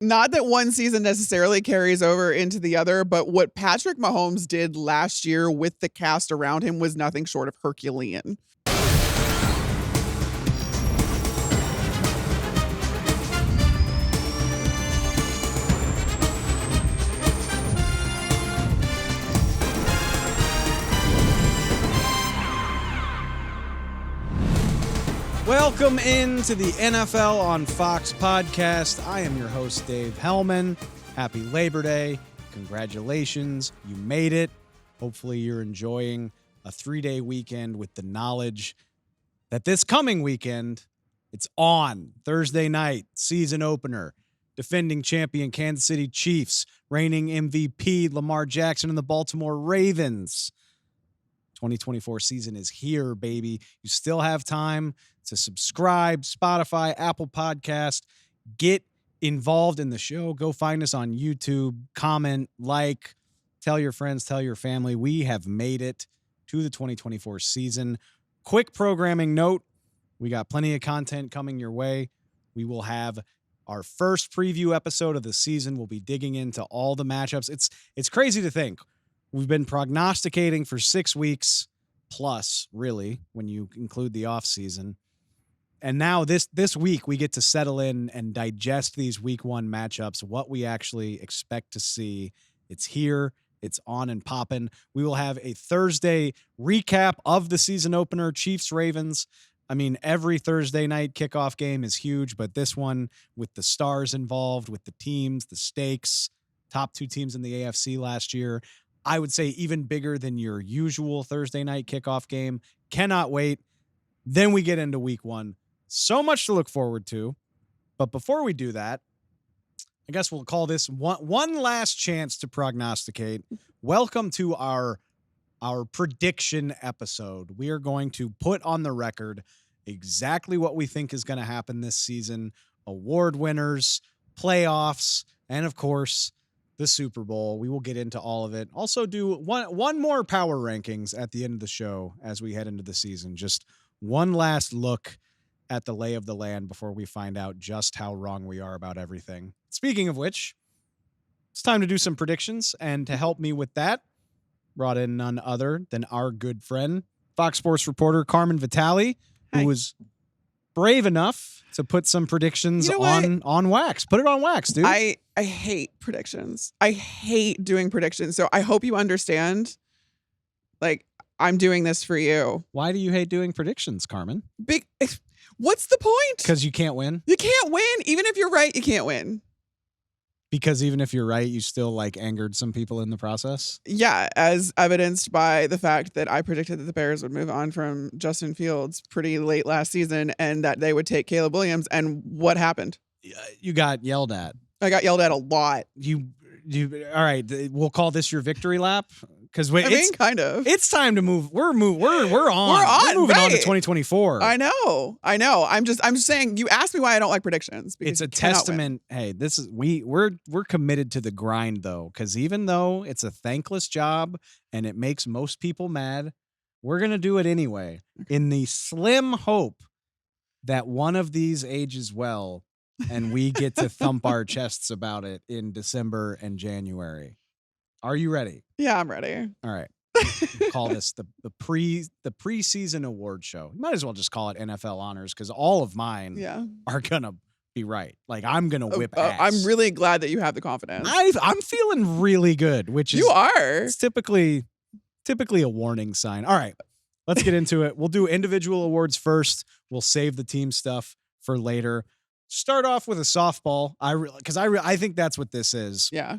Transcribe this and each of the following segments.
Not that one season necessarily carries over into the other, but what Patrick Mahomes did last year with the cast around him was nothing short of Herculean. Welcome into the NFL on Fox podcast. I am your host, Dave Helman. Happy Labor Day. Congratulations. You made it. Hopefully you're enjoying a 3-day weekend with the knowledge that this coming weekend, it's on Thursday night, season opener. Defending champion Kansas City Chiefs, reigning MVP Lamar Jackson and the Baltimore Ravens. 2024 season is here, baby. You still have time to subscribe, Spotify, Apple Podcast, get involved in the show. Go find us on YouTube, comment, like, tell your friends, tell your family. We have made it to the 2024 season. Quick programming note, we got plenty of content coming your way. We will have our first preview episode of the season. We'll be digging into all the matchups. It's crazy to think. We've been prognosticating for 6 weeks plus, really, when you include the offseason. And now this week, we get to settle in and digest these week one matchups, what we actually expect to see. It's here. It's on and popping. We will have a Thursday recap of the season opener, Chiefs-Ravens. I mean, every Thursday night kickoff game is huge, but this one with the stars involved, with the teams, the stakes, top 2 teams in the AFC last year, I would say even bigger than your usual Thursday night kickoff game. Cannot wait. Then we get into week one. So much to look forward to. But before we do that, I guess we'll call this one last chance to prognosticate. Welcome to our prediction episode. We are going to put on the record exactly what we think is going to happen this season. Award winners, playoffs, and of course, the Super Bowl. We will get into all of it. Also do one more power rankings at the end of the show as we head into the season. Just one last look at the lay of the land before we find out just how wrong we are about everything. Speaking of which, it's time to do some predictions. And to help me with that, brought in none other than our good friend, Fox Sports reporter Carmen Vitali, who was brave enough to put some predictions on wax. Put it on wax, dude. I hate predictions. I hate doing predictions. So I hope you understand, like, I'm doing this for you. Why do you hate doing predictions, Carmen? What's the point? Because you can't win? You can't win. Even if you're right, you can't win. Because even if you're right, you still angered some people in the process? Yeah, as evidenced by the fact that I predicted that the Bears would move on from Justin Fields pretty late last season and that they would take Caleb Williams. And what happened? You got yelled at. I got yelled at a lot. You all right, we'll call this your victory lap? Because kind of. It's time to move. We're on. We're moving on to 2024. I know. I'm just saying. You asked me why I don't like predictions. It's a testament. Hey, this is we're committed to the grind though, because even though it's a thankless job and it makes most people mad, we're gonna do it anyway in the slim hope that one of these ages well, and we get to thump our chests about it in December and January. Are you ready? Yeah, I'm ready. All right. We'll call this the preseason award show. You might as well just call it NFL honors because all of mine are gonna be right. Like I'm gonna whip ass. I'm really glad that you have the confidence. I'm feeling really good, which is it's typically a warning sign. All right, let's get into it. We'll do individual awards first. We'll save the team stuff for later. Start off with a softball. I think that's what this is. Yeah.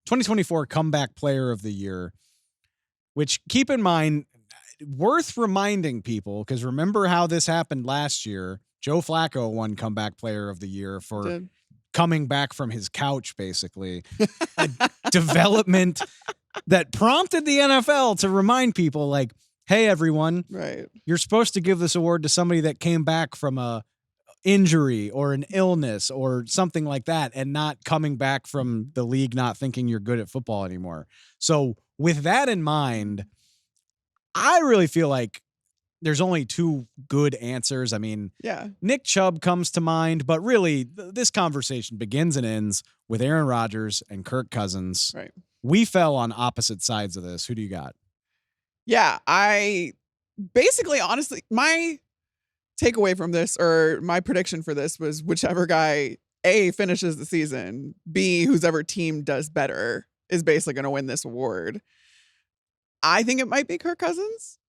2024 Comeback Player of the Year, which keep in mind, worth reminding people, because remember how this happened last year. Joe Flacco won Comeback Player of the Year for coming back from his couch, basically. A development that prompted the NFL to remind people, like, hey, everyone, you're supposed to give this award to somebody that came back from a injury or an illness or something like that and not coming back from the league not thinking you're good at football anymore. So with that in mind, I really feel like there's only two good answers. I mean, Yeah. Nick Chubb comes to mind, but really this conversation begins and ends with Aaron Rodgers and Kirk Cousins. Right. We fell on opposite sides of this. Who do you got? Yeah, I basically, honestly, my takeaway from this, or my prediction for this, was whichever guy A, finishes the season, B, whosever team does better is basically going to win this award. I think it might be Kirk Cousins,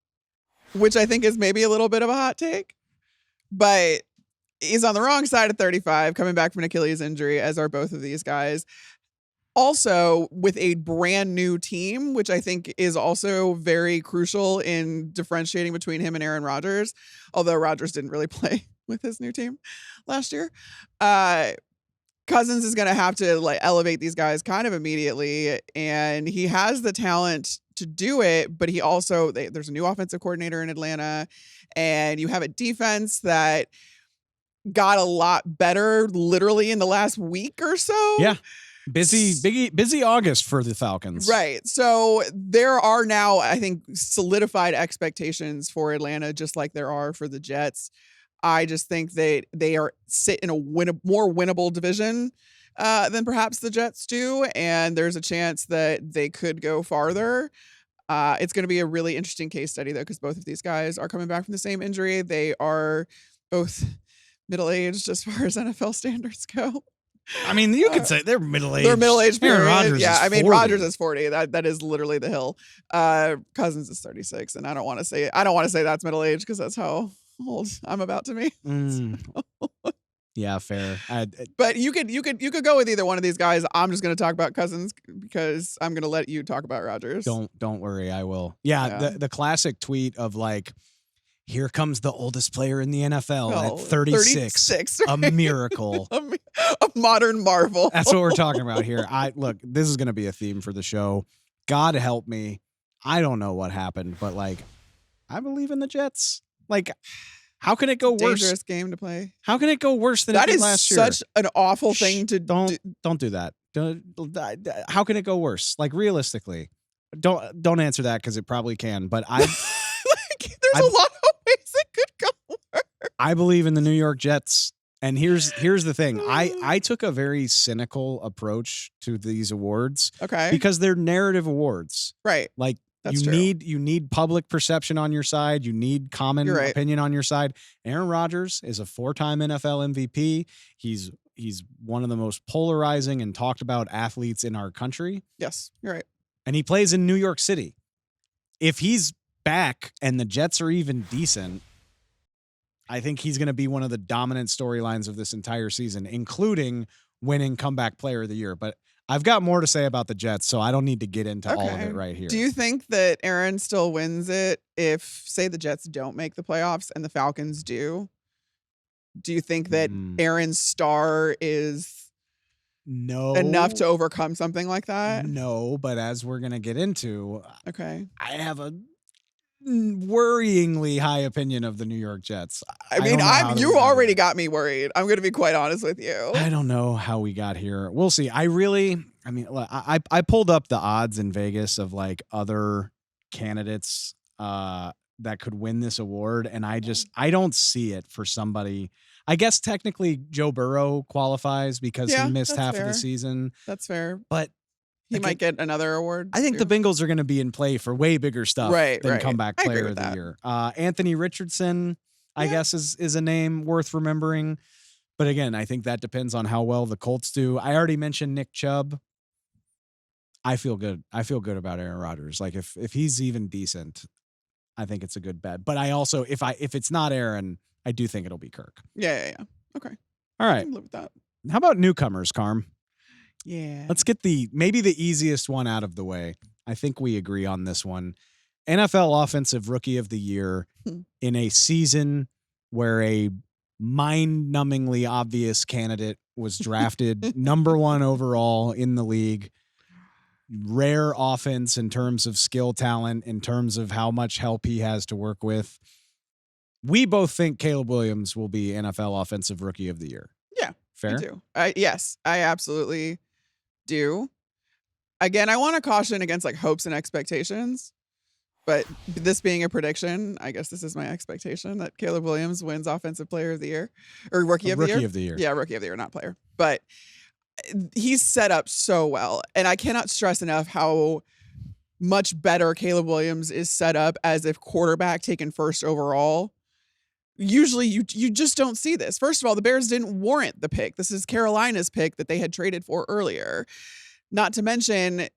which I think is maybe a little bit of a hot take, but he's on the wrong side of 35, coming back from an Achilles injury, as are both of these guys. Also, with a brand new team, which I think is also very crucial in differentiating between him and Aaron Rodgers, although Rodgers didn't really play with his new team last year. Cousins is going to have to like elevate these guys kind of immediately, and he has the talent to do it, but he also, there's a new offensive coordinator in Atlanta, and you have a defense that got a lot better literally in the last week or so. Yeah. Busy August for the Falcons. Right. So there are now, I think, solidified expectations for Atlanta, just like there are for the Jets. I just think that they sit in a more winnable division than perhaps the Jets do, and there's a chance that they could go farther. It's going to be a really interesting case study, though, because both of these guys are coming back from the same injury. They are both middle-aged as far as NFL standards go. I mean, you could say they're middle-aged. They're middle-aged. Aaron Rodgers yeah, is 40. I mean, Rodgers is 40. That is literally the hill. Cousins is 36, and I don't want to say that's middle-aged because that's how old I'm about to be. Yeah, fair. But you could go with either one of these guys. I'm just going to talk about Cousins because I'm going to let you talk about Rodgers. Don't worry, I will. Yeah. The classic tweet of like, here comes the oldest player in the NFL at 36. Right? A miracle. A modern marvel. That's what we're talking about here. Look, this is going to be a theme for the show. God help me. I don't know what happened, but like, I believe in the Jets. Like, how can it go worse? Dangerous game to play. How can it go worse than it did last year? That is such an awful thing to do. Don't do that. How can it go worse? Like, realistically, don't answer that because it probably can. But there's a lot of ways it could go worse. I believe in the New York Jets. And here's the thing. I took a very cynical approach to these awards. Okay. Because they're narrative awards. Right. Like, That's you true. need public perception on your side. You need common opinion on your side. Aaron Rodgers is a 4-time NFL MVP. He's one of the most polarizing and talked about athletes in our country. Yes, you're right. And he plays in New York City. If he's back and the Jets are even decent, I think he's going to be one of the dominant storylines of this entire season, including winning comeback player of the year. But I've got more to say about the Jets, so I don't need to get into all of it right here. Do you think that Aaron still wins it if, say, the Jets don't make the playoffs and the Falcons do? Do you think that Aaron's star is enough to overcome something like that? No, but as we're going to get into, I have a worryingly high opinion of the New York Jets. I mean, you already got me worried. I'm going to be quite honest with you. I don't know how we got here. We'll see. I pulled up the odds in Vegas of like other candidates that could win this award, and I don't see it for somebody. I guess technically Joe Burrow qualifies because he missed half of the season. That's fair. But he might get another award. I think the Bengals are going to be in play for way bigger stuff than comeback player of the year. Anthony Richardson, I guess, is a name worth remembering. But again, I think that depends on how well the Colts do. I already mentioned Nick Chubb. I feel good. I feel good about Aaron Rodgers. Like if he's even decent, I think it's a good bet. But I also, if it's not Aaron, I do think it'll be Kirk. Yeah. Okay. All right. I can live with that. How about newcomers, Carm? Yeah. Let's get maybe the easiest one out of the way. I think we agree on this one. NFL Offensive Rookie of the Year in a season where a mind-numbingly obvious candidate was drafted number 1 overall in the league. Rare offense in terms of skill talent, in terms of how much help he has to work with. We both think Caleb Williams will be NFL Offensive Rookie of the Year. Yeah. Fair? I do. Yes, I absolutely do. Again, I want to caution against like hopes and expectations But this being a prediction, I guess this is my expectation that Caleb Williams wins Offensive Player of the Year or Rookie of the Year. Rookie of the Year. Yeah, Rookie of the Year, not player. But he's set up so well. And I cannot stress enough how much better Caleb Williams is set up as a quarterback taken first overall. Usually you just don't see this. First of all, the Bears didn't warrant the pick. This is Carolina's pick that they had traded for earlier. Not to mention,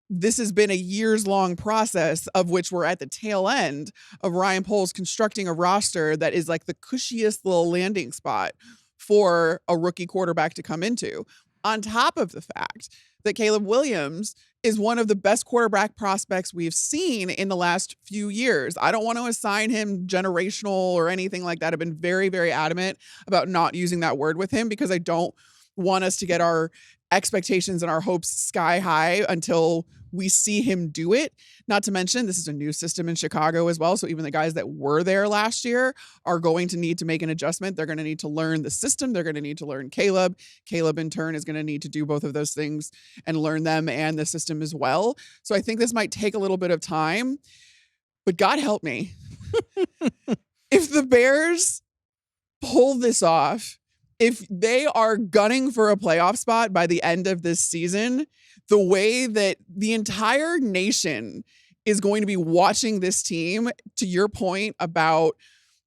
this has been a years-long process of which we're at the tail end of Ryan Poles constructing a roster that is like the cushiest little landing spot for a rookie quarterback to come into. On top of the fact that Caleb Williams is one of the best quarterback prospects we've seen in the last few years. I don't want to assign him generational or anything like that. I've been very, very adamant about not using that word with him because I don't want us to get our expectations and our hopes sky high until we see him do it. Not to mention, this is a new system in Chicago as well. So even the guys that were there last year are going to need to make an adjustment. They're going to need to learn the system. They're going to need to learn Caleb. Caleb, in turn, is going to need to do both of those things and learn them and the system as well. So I think this might take a little bit of time, but God help me. If the Bears pull this off, if they are gunning for a playoff spot by the end of this season, the way that the entire nation is going to be watching this team, to your point about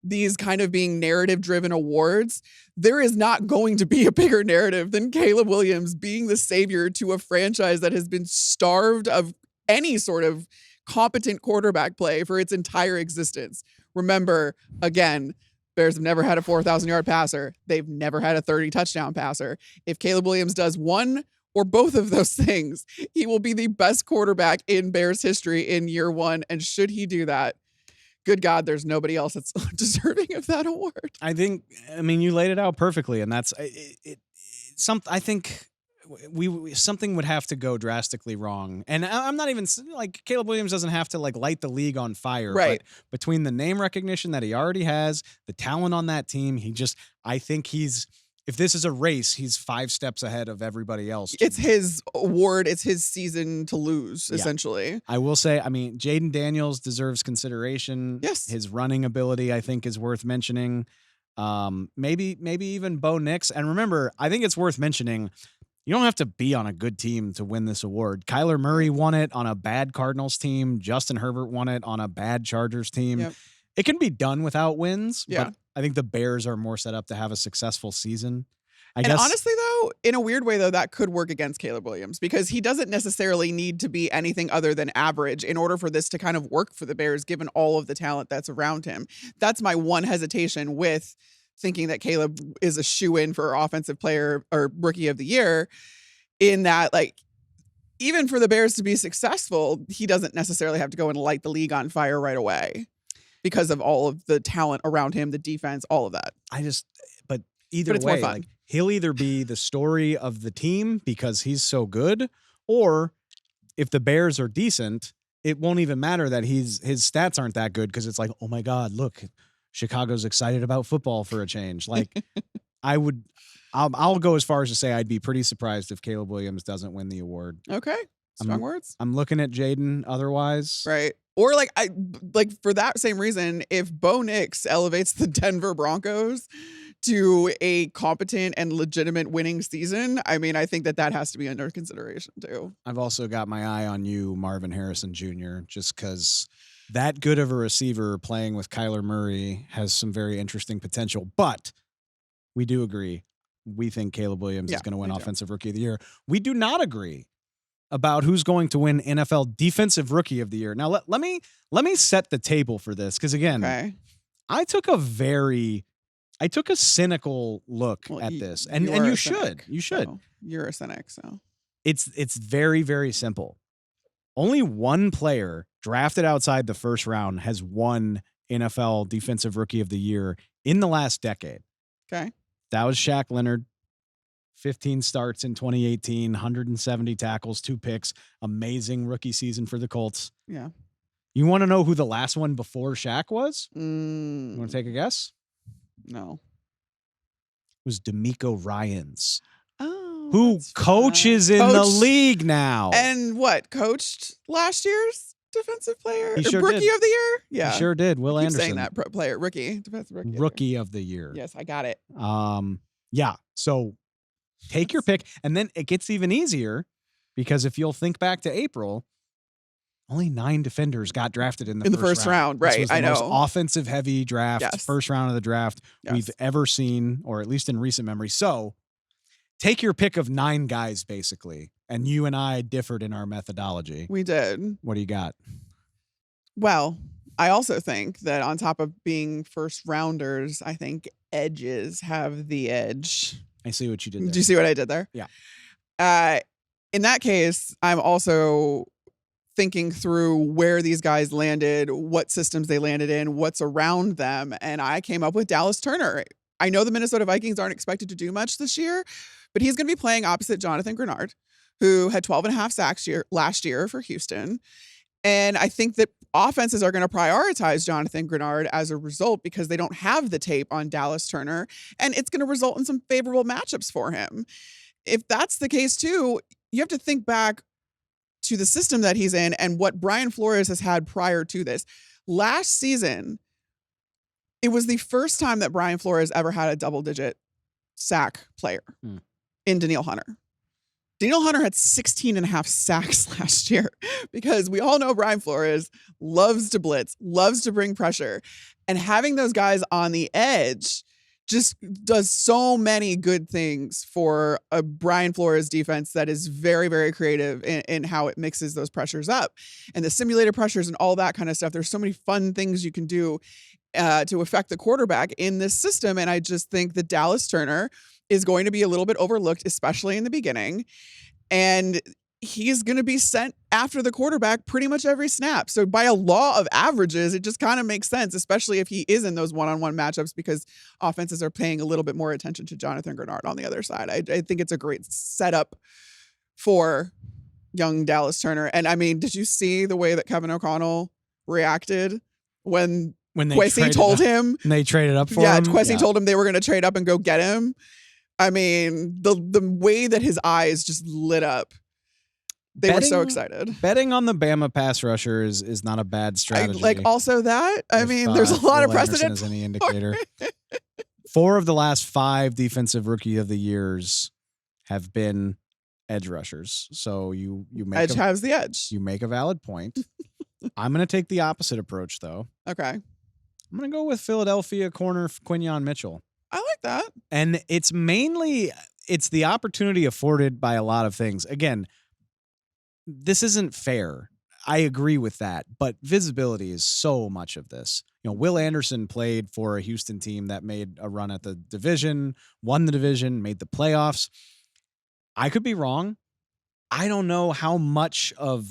these kind of being narrative-driven awards, there is not going to be a bigger narrative than Caleb Williams being the savior to a franchise that has been starved of any sort of competent quarterback play for its entire existence. Remember, again, Bears have never had a 4,000-yard passer. They've never had a 30-touchdown passer. If Caleb Williams does one or both of those things, he will be the best quarterback in Bears history in year one. And should he do that, good God, there's nobody else that's deserving of that award. I mean, you laid it out perfectly, and that's I think something would have to go drastically wrong. And I'm not even like Caleb Williams doesn't have to like light the league on fire, right? But between the name recognition that he already has, the talent on that team, I think if this is a race, he's 5 steps ahead of everybody else. It's his award. It's his season to lose, essentially. I will say, I mean, Jaden Daniels deserves consideration. Yes. His running ability, I think, is worth mentioning. Maybe even Bo Nix. And remember, I think it's worth mentioning, you don't have to be on a good team to win this award. Kyler Murray won it on a bad Cardinals team. Justin Herbert won it on a bad Chargers team. Yep. It can be done without wins, yeah. But I think the Bears are more set up to have a successful season. I and guess honestly, though, in a weird way, though, that could work against Caleb Williams because he doesn't necessarily need to be anything other than average in order for this to kind of work for the Bears, given all of the talent that's around him. That's my one hesitation with thinking that Caleb is a shoo-in for Offensive Player or Rookie of the Year, in that, like, even for the Bears to be successful, he doesn't necessarily have to go and light the league on fire right away because of all of the talent around him, the defense, all of that. But either it's way, more fun. like, he'll either be the story of the team because he's so good, or if the Bears are decent, it won't even matter that his stats aren't that good because it's like, oh my God, look, Chicago's excited about football for a change. Like, I'll go as far as to say I'd be pretty surprised if Caleb Williams doesn't win the award. Okay. Strong words. I'm looking at Jaden otherwise. Right. Or for that same reason, if Bo Nix elevates the Denver Broncos to a competent and legitimate winning season, I mean, I think that has to be under consideration too. I've also got my eye on you, Marvin Harrison Jr., just because that good of a receiver playing with Kyler Murray has some very interesting potential. But we do agree. We think Caleb Williams is going to win Offensive Rookie of the Year. We do not agree about who's going to win NFL Defensive Rookie of the Year. Now, let me set the table for this, because again, I took a cynical look at this, and you should. So you're a cynic, so it's very, very simple. Only one player drafted outside the first round has won NFL Defensive Rookie of the Year in the last decade. Okay. That was Shaq Leonard. 15 starts in 2018, 170 tackles, 2 picks. Amazing rookie season for the Colts. Yeah. You want to know who the last one before Shaq was? You want to take a guess? No. It was DeMeco Ryans. Oh. Who coaches in the league now. And what? Coached last year's defensive player? He Or sure rookie did. of the year? Yeah. He sure did. Will I keep Anderson. saying that player. Rookie. Defensive Rookie of the year. Yes, I got it. Yeah. So take your pick. And then it gets even easier because if you'll think back to April, only 9 defenders got drafted in the first round. This Right. was the I know. most offensive heavy draft, Yes. first round of the draft we've ever seen, or at least in recent memory. So take your pick of 9 guys, basically. And you and I differed in our methodology. We did. What do you got? Well, I also think that on top of being first rounders, I think edges have the edge. I see what you did there. Do you see what I did there? Yeah. In that case, I'm also thinking through where these guys landed, what systems they landed in, what's around them. And I came up with Dallas Turner. I know the Minnesota Vikings aren't expected to do much this year, but he's going to be playing opposite Jonathan Grenard, who had 12.5 sacks last year for Houston. And I think that offenses are going to prioritize Jonathan Grenard as a result because they don't have the tape on Dallas Turner, and it's going to result in some favorable matchups for him. If that's the case too, you have to think back to the system that he's in and what Brian Flores has had prior to this. Last season, it was the first time that Brian Flores ever had a double-digit sack player in Danielle Hunter. Danielle Hunter had 16.5 sacks last year because we all know Brian Flores loves to blitz, loves to bring pressure. And having those guys on the edge just does so many good things for a Brian Flores defense that is very, very creative in how it mixes those pressures up. And the simulated pressures and all that kind of stuff. There's so many fun things you can do to affect the quarterback in this system. And I just think that Dallas Turner is going to be a little bit overlooked, especially in the beginning. And he's going to be sent after the quarterback pretty much every snap. So by a law of averages, it just kind of makes sense, especially if he is in those one-on-one matchups because offenses are paying a little bit more attention to Jonathan Grenard on the other side. I think it's a great setup for young Dallas Turner. And I mean, did you see the way that Kevin O'Connell reacted when Kwesi told him? And they traded up for him? Yeah, Kwesi told him they were going to trade up and go get him. I mean, the way that his eyes just lit up. They were so excited. Betting on the Bama pass rusher is not a bad strategy. Also that. I mean, there's a lot of precedent. As any indicator. 4 of the last 5 defensive rookie of the years have been edge rushers. So you make edge has the edge. You make a valid point. I'm going to take the opposite approach, though. Okay. I'm going to go with Philadelphia corner Quinyon Mitchell. I like that. And it's the opportunity afforded by a lot of things. Again, this isn't fair. I agree with that, but visibility is so much of this. You know, Will Anderson played for a Houston team that made a run at the division, won the division, made the playoffs. I could be wrong. I don't know how much of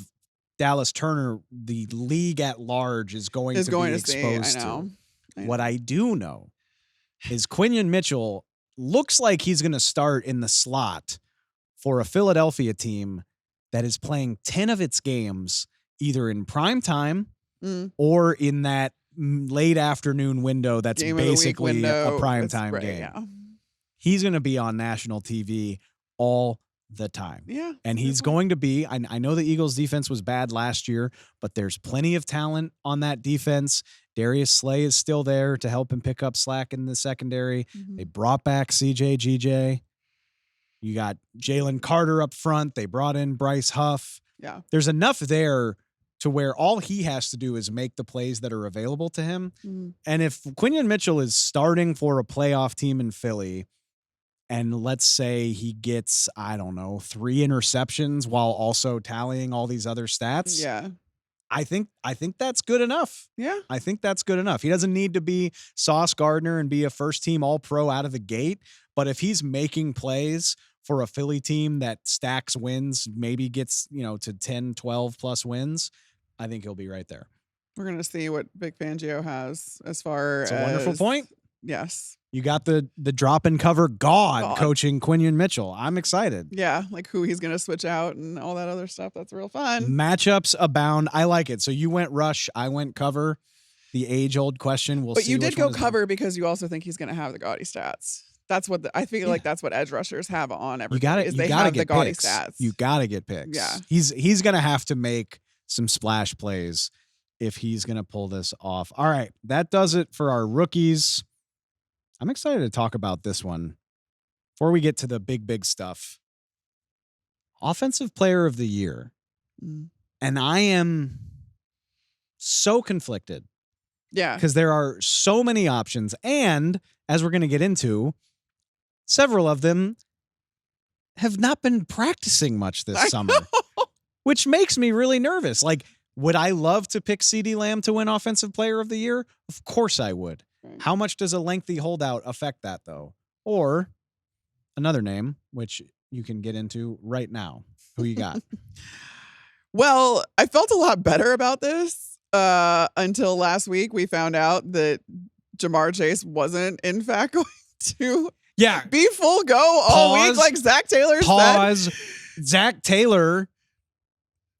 Dallas Turner the league at large is going to be exposed to. What I do know is Quinyon Mitchell looks like he's going to start in the slot for a Philadelphia team that is playing 10 of its games either in prime time or in that late afternoon window that's game basically window. A prime time game. Yeah. He's going to be on national TV all the time. Yeah. And he's going to be, I know the Eagles defense was bad last year, but there's plenty of talent on that defense. Darius Slay is still there to help him pick up slack in the secondary. Mm-hmm. They brought back CJ GJ. You got Jalen Carter up front. They brought in Bryce Huff. Yeah. There's enough there to where all he has to do is make the plays that are available to him. Mm. And if Quinyon Mitchell is starting for a playoff team in Philly, and let's say he gets, 3 interceptions while also tallying all these other stats. Yeah. I think that's good enough. Yeah. I think that's good enough. He doesn't need to be Sauce Gardner and be a first team All-Pro out of the gate. But if he's making plays for a Philly team that stacks wins, maybe gets, to 10, 12 plus wins, I think he'll be right there. We're going to see what Vic Fangio has as far as... It's a wonderful point. Yes. You got the drop and cover God coaching Quinyon Mitchell. I'm excited. Yeah, like who he's going to switch out and all that other stuff. That's real fun. Matchups abound. I like it. So you went rush, I went cover. The age-old question. We'll see. But you did go cover because you also think he's going to have the gaudy stats. That's what I feel like that's what edge rushers have on everything. They have the gaudy stats. You got to get picks. Yeah. He's going to have to make some splash plays if he's going to pull this off. All right, that does it for our rookies. I'm excited to talk about this one. Before we get to the big stuff, Offensive Player of the Year. And I am so conflicted. Yeah. Because there are so many options. And as we're going to get into, several of them have not been practicing much this summer, which makes me really nervous. Like, would I love to pick CeeDee Lamb to win Offensive Player of the Year? Of course I would. Right. How much does a lengthy holdout affect that, though? Or another name, which you can get into right now. Who you got? Well, I felt a lot better about this until last week. We found out that Jamar Chase wasn't, in fact, going to be full go all week like Zach Taylor said. Zach Taylor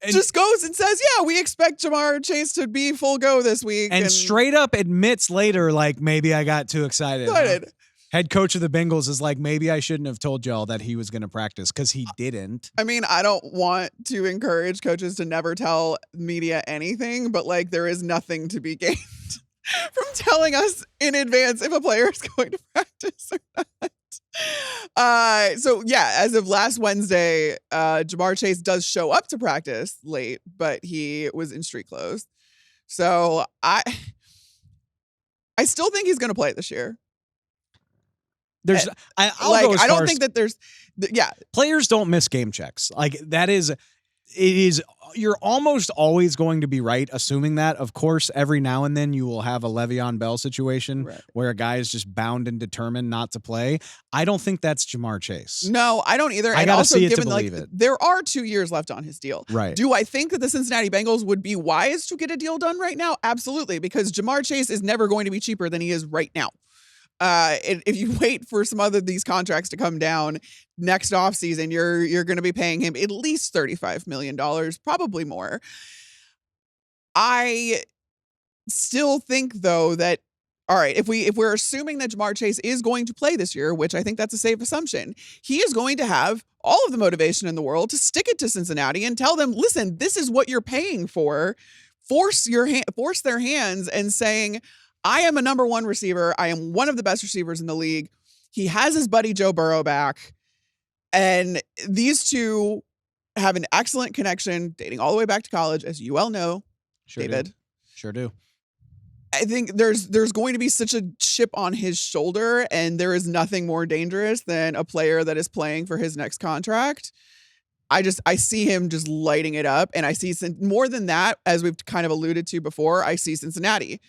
just goes and says, yeah, we expect Jamar Chase to be full go this week. And straight up admits later, like, maybe I got too excited. Huh? Head coach of the Bengals is like, maybe I shouldn't have told y'all that he was going to practice, because he didn't. I mean, I don't want to encourage coaches to never tell media anything, but like, there is nothing to be gained from telling us in advance if a player is going to practice or not. So yeah, as of last Wednesday, Jamar Chase does show up to practice late, but he was in street clothes. So I still think he's going to play this year. I don't think that there's, players don't miss game checks. Like, you're almost always going to be right, assuming that. Of course, every now and then you will have a Le'Veon Bell situation where a guy is just bound and determined not to play. I don't think that's Jamar Chase. No, I don't either. I gotta see it to believe it. There are 2 years left on his deal. Right. Do I think that the Cincinnati Bengals would be wise to get a deal done right now? Absolutely, because Jamar Chase is never going to be cheaper than he is right now. If you wait for some other these contracts to come down next offseason, you're going to be paying him at least $35 million, probably more. I still think, though, that, all right, if we're assuming that Jamar Chase is going to play this year, which I think that's a safe assumption, he is going to have all of the motivation in the world to stick it to Cincinnati and tell them, listen, this is what you're paying for. Force their hands and saying, I am a number one receiver. I am one of the best receivers in the league. He has his buddy Joe Burrow back. And these two have an excellent connection dating all the way back to college, as you well know, David. Sure do. I think there's going to be such a chip on his shoulder, and there is nothing more dangerous than a player that is playing for his next contract. I see him just lighting it up. And I see more than that, as we've kind of alluded to before, I see Cincinnati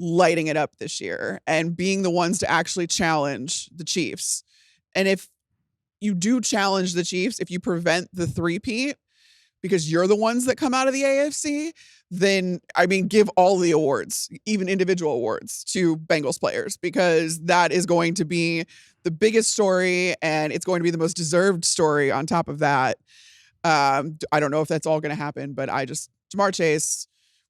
lighting it up this year and being the ones to actually challenge the Chiefs. And if you do challenge the Chiefs, if you prevent the three-peat, because you're the ones that come out of the AFC, then, I mean, give all the awards, even individual awards, to Bengals players, because that is going to be the biggest story, and it's going to be the most deserved story on top of that. I don't know if that's all going to happen, but Jamar Chase,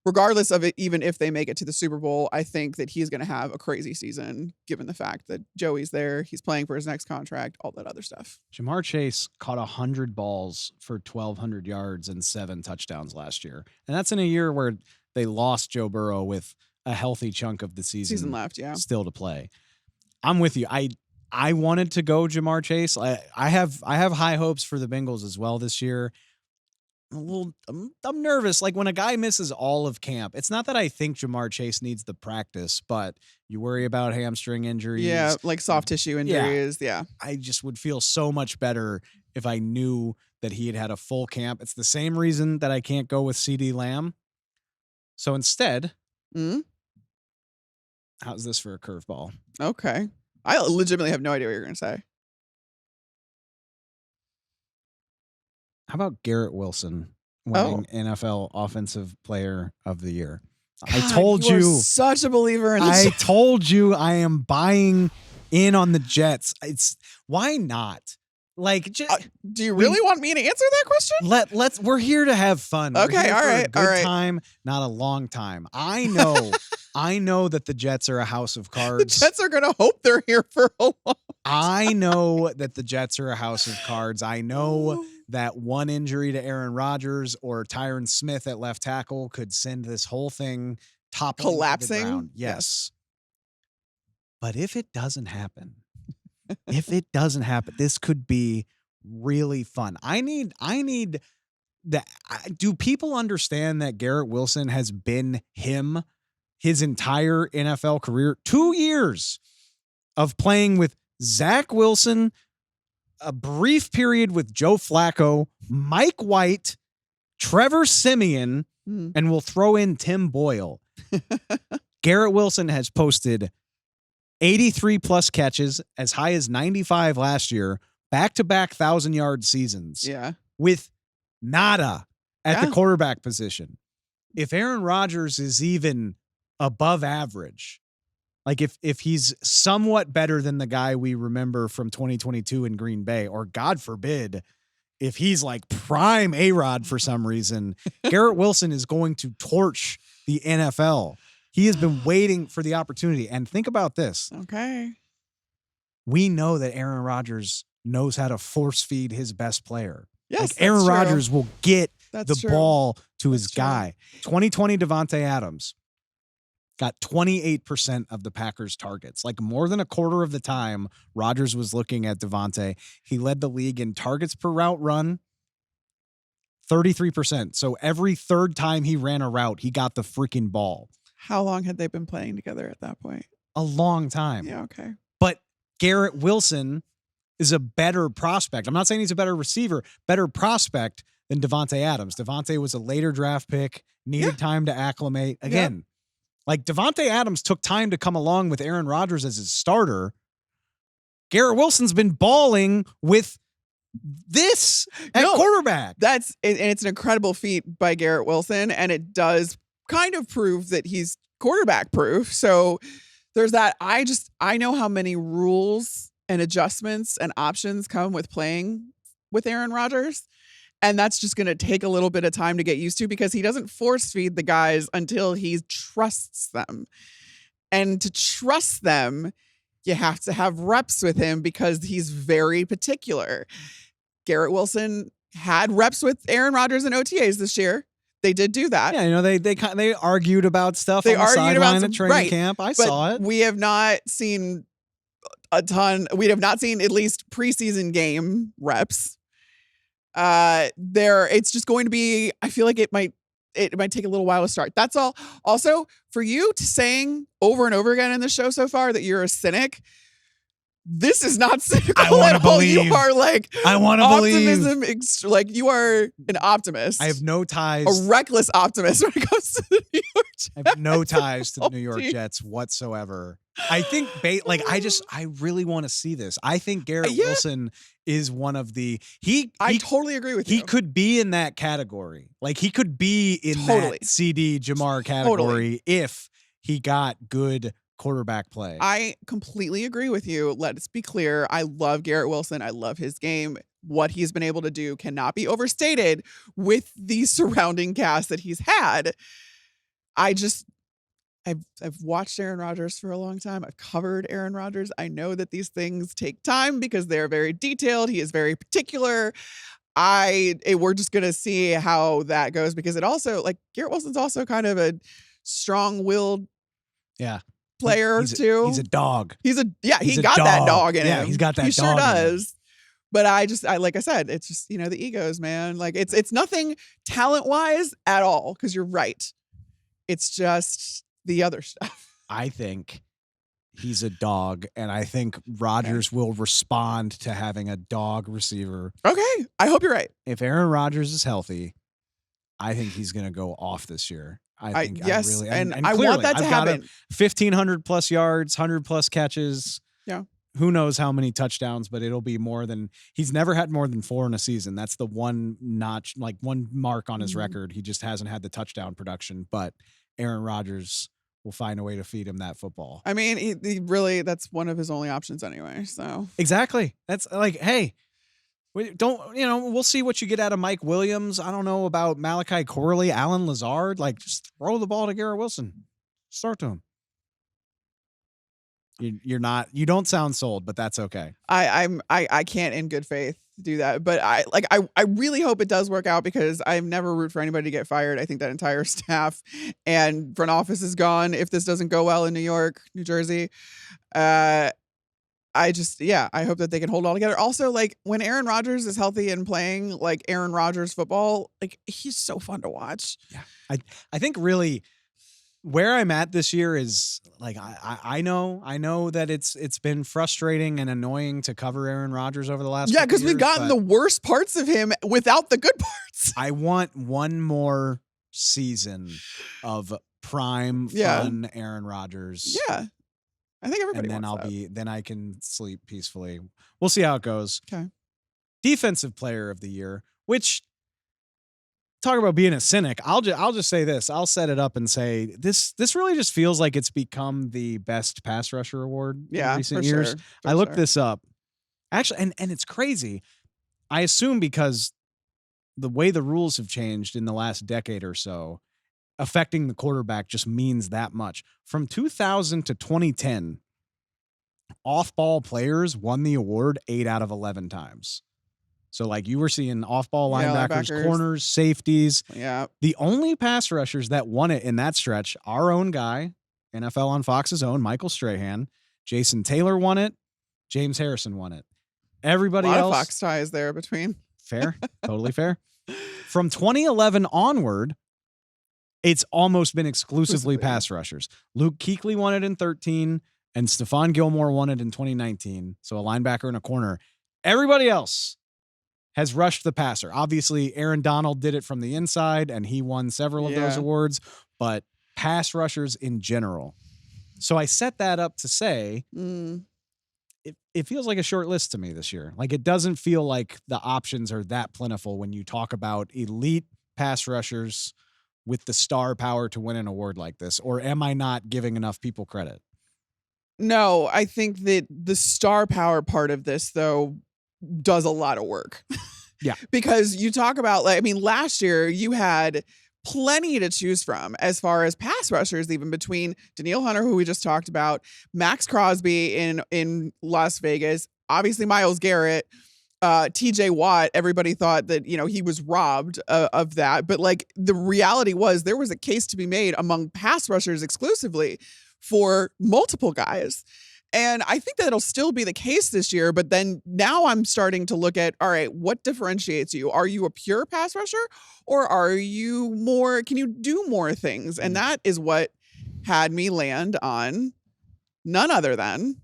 regardless of it, even if they make it to the Super Bowl, I think that he's going to have a crazy season, given the fact that Joey's there, he's playing for his next contract, all that other stuff. Jamar Chase caught 100 balls for 1,200 yards and 7 touchdowns last year. And that's in a year where they lost Joe Burrow with a healthy chunk of the season left, still to play. I'm with you. I wanted to go Jamar Chase. I have high hopes for the Bengals as well this year. I'm nervous. Like, when a guy misses all of camp, it's not that I think Jamar Chase needs the practice, but you worry about hamstring injuries. Yeah, like soft tissue injuries. Yeah. I just would feel so much better if I knew that he had a full camp. It's the same reason that I can't go with CeeDee Lamb. So instead, how's this for a curveball? Okay. I legitimately have no idea what you're going to say. How about Garrett Wilson winning NFL Offensive Player of the Year? God, I told you, such a believer in this. I told you I am buying in on the Jets. Why not? Like, do you really want me to answer that question? We're here to have fun. Okay, all right, a good time, not a long time. I know that the Jets are a house of cards. The Jets are going to hope they're here for a long time. I know that the Jets are a house of cards. I know that one injury to Aaron Rodgers or Tyron Smith at left tackle could send this whole thing toppling to the ground. Yes. But if it doesn't happen, this could be really fun. I need that. Do people understand that Garrett Wilson has been him his entire NFL career? 2 years of playing with Zach Wilson, a brief period with Joe Flacco, Mike White, Trevor Siemian, and we'll throw in Tim Boyle. Garrett Wilson has posted 83 plus catches, as high as 95 last year, back-to-back 1,000-yard seasons. Yeah. With nada at the quarterback position. If Aaron Rodgers is even above average, like if he's somewhat better than the guy we remember from 2022 in Green Bay, or God forbid, if he's like prime A-Rod for some reason, Garrett Wilson is going to torch the NFL. He has been waiting for the opportunity. And think about this. Okay. We know that Aaron Rodgers knows how to force feed his best player. Yes, like Aaron Rodgers will get the ball to his guy. 2020 Devontae Adams got 28% of the Packers' targets. Like more than a quarter of the time Rodgers was looking at Devontae. He led the league in targets per route run, 33%. So every third time he ran a route, he got the freaking ball. How long had they been playing together at that point? A long time. Yeah, okay. But Garrett Wilson is a better prospect. I'm not saying he's a better receiver, better prospect than Devontae Adams. Devontae was a later draft pick, needed time to acclimate. Again, like Devontae Adams took time to come along with Aaron Rodgers as his starter. Garrett Wilson's been balling with this at quarterback. And it's an incredible feat by Garrett Wilson, and it does kind of prove that he's quarterback proof. So there's that. I know how many rules and adjustments and options come with playing with Aaron Rodgers. And that's just going to take a little bit of time to get used to, because he doesn't force feed the guys until he trusts them. And to trust them, you have to have reps with him, because he's very particular. Garrett Wilson had reps with Aaron Rodgers in OTAs this year. They did do that. Yeah, you know, they argued about stuff on the sideline at training camp. I saw it. We have not seen a ton. We have not seen at least preseason game reps. It's just going to be, I feel like it might take a little while to start. That's all. Also, for you to saying over and over again in the show so far that you're a cynic, this is not cynical at all. You are like, I want to optimism, like you are an optimist. I have no ties. A reckless optimist when it comes to the New York Jets. I have no ties to the New York Jets whatsoever. I think, I really want to see this. I think Garrett Wilson is one of the, I totally agree with you. He could be in that category. Like he could be in that CD Jamar category if he got good quarterback play. I completely agree with you. Let's be clear. I love Garrett Wilson. I love his game. What he's been able to do cannot be overstated with the surrounding cast that he's had. I've watched Aaron Rodgers for a long time. I've covered Aaron Rodgers. I know that these things take time because they're very detailed. He is very particular. We're just going to see how that goes, because it also, like, Garrett Wilson's also kind of a strong-willed player too. He's a dog. He got that dog in him. Yeah, he's got that dog. He sure does. But like I said, it's just, the egos, man. Like it's nothing talent-wise at all, because you're right. It's just the other stuff. I think he's a dog, and I think Rodgers will respond to having a dog receiver. Okay. I hope you're right. If Aaron Rodgers is healthy, I think he's going to go off this year. I think yes, and I want that to happen. 1,500 plus yards, 100 plus catches. Yeah. Who knows how many touchdowns, but it'll be more than, he's never had more than 4 in a season. That's the one notch, like one mark on his record. He just hasn't had the touchdown production, but Aaron Rodgers will find a way to feed him that football. I mean, he really, that's one of his only options anyway. So exactly. That's like, hey, we'll see what you get out of Mike Williams. I don't know about Malachi Corley, Alan Lazard. Like, just throw the ball to Garrett Wilson. Start to him. You don't sound sold, but that's okay. I can't in good faith do that, but I really hope it does work out because I've never root for anybody to get fired. I think that entire staff and front office is gone if this doesn't go well in New York, New Jersey. I hope that they can hold it all together. Also, like when Aaron Rodgers is healthy and playing like Aaron Rodgers football, like he's so fun to watch. Yeah. I think really where I'm at this year is like I know that it's been frustrating and annoying to cover Aaron Rodgers over the last Yeah, because years, we've gotten the worst parts of him without the good parts. I want one more season of prime fun Aaron Rodgers. Yeah. I think everybody and then wants then I can sleep peacefully. We'll see how it goes. Okay. Defensive player of the year, which talk about being a cynic. I'll just say this. I'll set it up and say this really just feels like it's become the best pass rusher award in recent years. I looked this up. Actually, and it's crazy. I assume because the way the rules have changed in the last decade or so, affecting the quarterback just means that much. From 2000 to 2010, off-ball players won the award 8 out of 11 times. So, like, you were seeing off-ball linebackers, corners, safeties. Yeah. The only pass rushers that won it in that stretch, our own guy, NFL on Fox's own, Michael Strahan, Jason Taylor won it, James Harrison won it. Everybody else. A lot of Fox ties there between. Fair. Totally fair. From 2011 onward, it's almost been exclusively pass rushers. Luke Kuechly won it in 2013, and Stephon Gilmore won it in 2019. So a linebacker and a corner. Everybody else has rushed the passer. Obviously, Aaron Donald did it from the inside, and he won several of those awards, but pass rushers in general. So I set that up to say it feels like a short list to me this year. Like, it doesn't feel like the options are that plentiful when you talk about elite pass rushers with the star power to win an award like this. Or am I not giving enough people credit? No, I think that the star power part of this, though, does a lot of work. Yeah. Because you talk about, like, I mean, last year you had plenty to choose from as far as pass rushers, even between Danielle Hunter, who we just talked about, Max Crosby in Las Vegas, obviously Myles Garrett, TJ Watt. Everybody thought that, you know, he was robbed of that. But like the reality was there was a case to be made among pass rushers exclusively for multiple guys. And I think that it'll still be the case this year. But then now I'm starting to look at, all right, what differentiates you? Are you a pure pass rusher, or are you more, can you do more things? And that is what had me land on none other than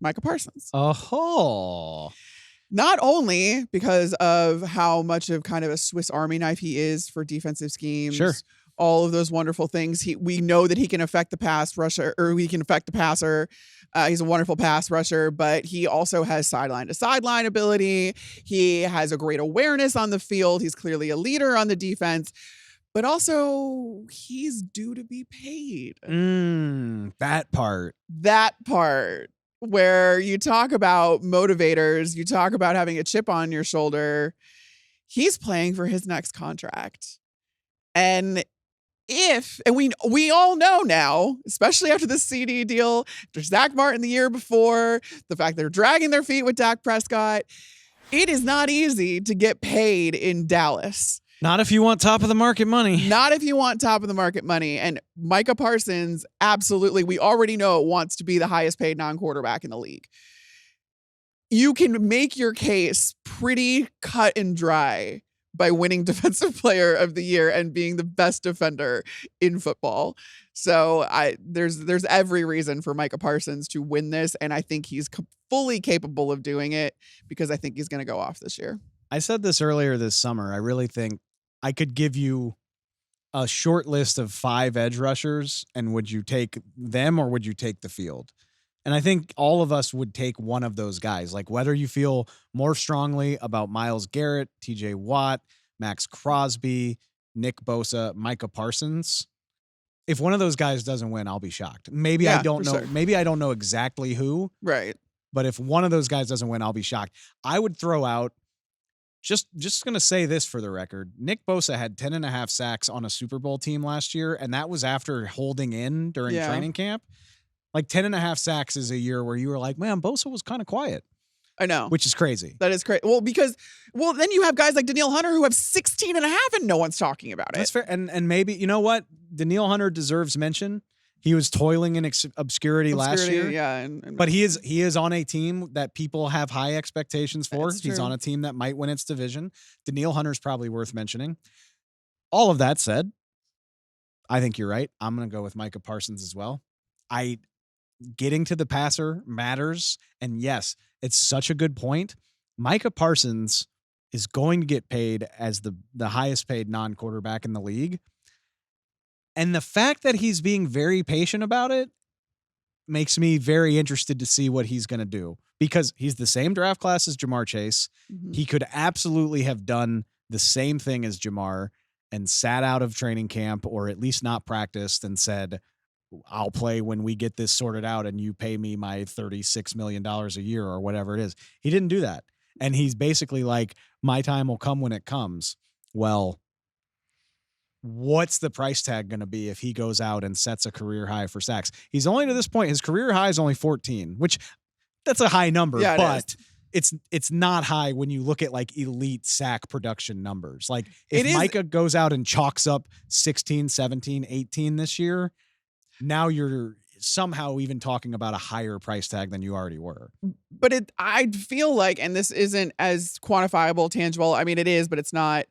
Micah Parsons. Oh, not only because of how much of kind of a Swiss Army knife he is for defensive schemes. Sure. All of those wonderful things. We know that he can affect the pass rusher, or he can affect the passer. He's a wonderful pass rusher, but he also has sideline to sideline ability. He has a great awareness on the field. He's clearly a leader on the defense, but also he's due to be paid. That part where you talk about motivators, you talk about having a chip on your shoulder. He's playing for his next contract. And we all know now, especially after this CD deal, after Zach Martin the year before, the fact they're dragging their feet with Dak Prescott, it is not easy to get paid in Dallas. Not if you want top of the market money. Not if you want top of the market money. And Micah Parsons, absolutely, we already know, wants to be the highest paid non-quarterback in the league. You can make your case pretty cut and dry by winning Defensive Player of the Year and being the best defender in football. So there's every reason for Micah Parsons to win this, and I think he's fully capable of doing it because I think he's going to go off this year. I said this earlier this summer. I really think I could give you a short list of 5 edge rushers, and would you take them or would you take the field? And I think all of us would take one of those guys, like whether you feel more strongly about Myles Garrett, TJ Watt, Max Crosby, Nick Bosa, Micah Parsons. If one of those guys doesn't win, I'll be shocked. Maybe I don't know. Sure. Maybe I don't know exactly who. Right. But if one of those guys doesn't win, I'll be shocked. I would throw out, just going to say this for the record, Nick Bosa had 10.5 sacks on a Super Bowl team last year, and that was after holding in during training camp. Like 10.5 sacks is a year where you were like, man, Bosa was kind of quiet. I know. Which is crazy. That is crazy. Well, then you have guys like Danielle Hunter who have 16 and a half and no one's talking about it. That's fair. And maybe, you know what? Danielle Hunter deserves mention. He was toiling in obscurity last year. Yeah. But he is on a team that people have high expectations for. That's He's true. on a team that might win its division. Danielle Hunter's probably worth mentioning. All of that said, I think you're right. I'm going to go with Micah Parsons as well. Getting to the passer matters. And yes, it's such a good point. Micah Parsons is going to get paid as the highest paid non-quarterback in the league. And the fact that he's being very patient about it makes me very interested to see what he's going to do, because he's the same draft class as Jamar Chase. Mm-hmm. He could absolutely have done the same thing as Jamar and sat out of training camp, or at least not practiced, and said, I'll play when we get this sorted out and you pay me my $36 million a year or whatever it is. He didn't do that. And he's basically like, my time will come when it comes. Well, what's the price tag going to be if he goes out and sets a career high for sacks? He's only, to this point, his career high is only 14, which that's a high number, yeah, but it's not high when you look at like elite sack production numbers. Like if Micah goes out and chalks up 16, 17, 18 this year, now you're somehow even talking about a higher price tag than you already were. But I feel like, and this isn't as quantifiable, tangible. I mean, it is, but it's not.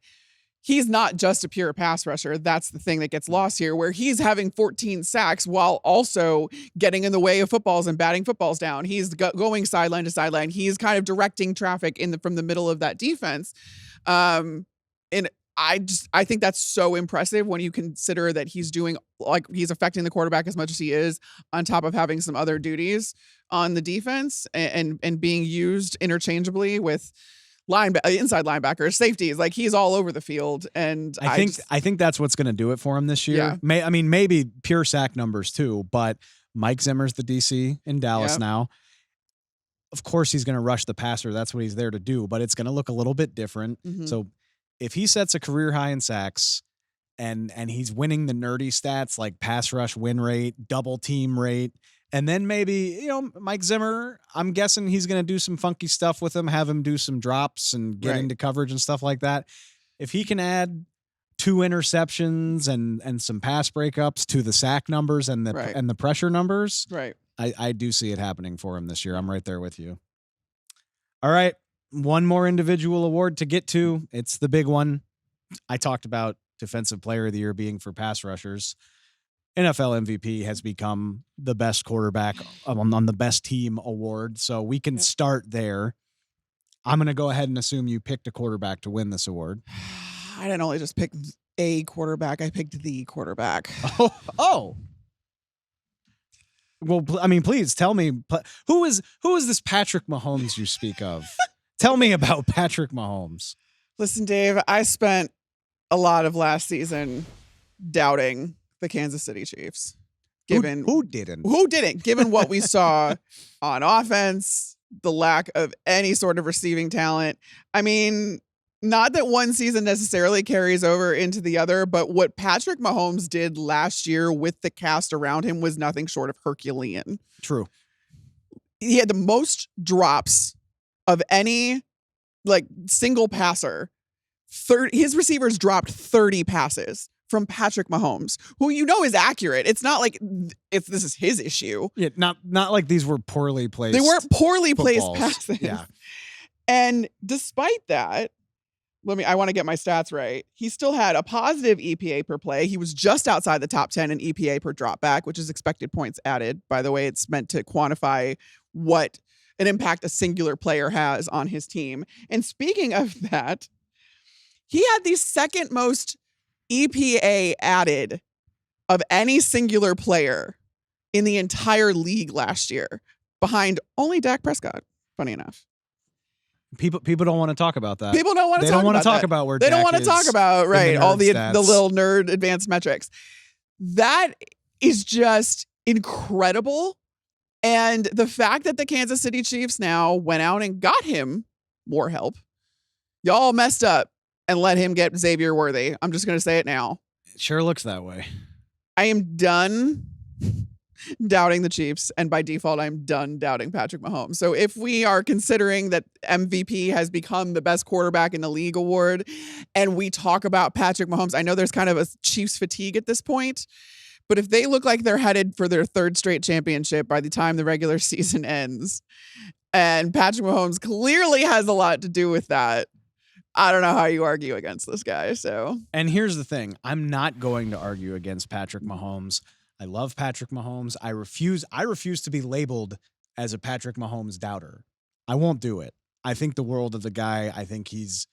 He's not just a pure pass rusher. That's the thing that gets lost here, where he's having 14 sacks while also getting in the way of footballs and batting footballs down. He's going sideline to sideline. He's kind of directing traffic from the middle of that defense. And I think that's so impressive when you consider that he's affecting the quarterback as much as he is, on top of having some other duties on the defense and being used interchangeably with inside linebackers, safeties. Like, he's all over the field. And I think that's what's going to do it for him this year. Yeah. Maybe pure sack numbers too, but Mike Zimmer's the DC in Dallas now. Of course he's going to rush the passer. That's what he's there to do, but it's going to look a little bit different. Mm-hmm. So if he sets a career high in sacks and he's winning the nerdy stats like pass rush win rate, double team rate, and then maybe, Mike Zimmer, I'm guessing he's going to do some funky stuff with him, have him do some drops and get into coverage and stuff like that. If he can add 2 interceptions and some pass breakups to the sack numbers and the pressure numbers, I do see it happening for him this year. I'm right there with you. All right. One more individual award to get to. It's the big one. I talked about Defensive Player of the Year being for pass rushers. NFL MVP has become the best quarterback on the best team award. So we can start there. I'm going to go ahead and assume you picked a quarterback to win this award. I didn't only just pick a quarterback. I picked the quarterback. Oh. Well, I mean, please tell me, who is this Patrick Mahomes you speak of? Tell me about Patrick Mahomes. Listen, Dave, I spent a lot of last season doubting the Kansas City Chiefs. Given who didn't? Given what we saw on offense, the lack of any sort of receiving talent. I mean, not that one season necessarily carries over into the other, but what Patrick Mahomes did last year with the cast around him was nothing short of Herculean. True. He had the most drops of any single passer. His receivers dropped 30 passes from Patrick Mahomes, who is accurate. It's not like this is his issue. Yeah, not like these were poorly placed. They weren't poorly footballs. placed passes. Yeah. And despite that, I want to get my stats right. He still had a positive EPA per play. He was just outside the top 10 in EPA per dropback, which is expected points added. By the way, it's meant to quantify what an impact a singular player has on his team. And speaking of that, he had the second most EPA added of any singular player in the entire league last year, behind only Dak Prescott, funny enough. People don't want to talk about that. People don't want to talk about that. They don't want to talk about where they don't want to talk about all the little nerd advanced metrics. That is just incredible. And the fact that the Kansas City Chiefs now went out and got him more help. Y'all messed up and let him get Xavier Worthy. I'm just going to say it now. It sure looks that way. I am done doubting the Chiefs, and by default, I'm done doubting Patrick Mahomes. So if we are considering that MVP has become the best quarterback in the league award, and we talk about Patrick Mahomes, I know there's kind of a Chiefs fatigue at this point, but if they look like they're headed for their third straight championship by the time the regular season ends, and Patrick Mahomes clearly has a lot to do with that, I don't know how you argue against this guy. So, and here's the thing. I'm not going to argue against Patrick Mahomes. I love Patrick Mahomes. I refuse to be labeled as a Patrick Mahomes doubter. I won't do it. I think the world of the guy. I think he's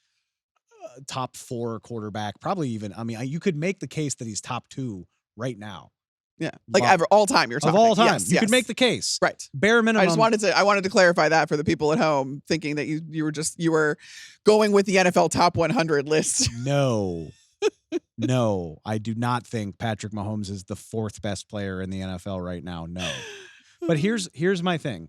a top 4 quarterback, probably even. I mean, you could make the case that he's top 2 right now. Yeah, like all time. You're talking of all time. Yes, you could make the case, right? Bare minimum. I wanted to clarify that for the people at home, thinking that you were going with the NFL top 100 list. No, I do not think Patrick Mahomes is the 4th best player in the NFL right now. No. But here's my thing.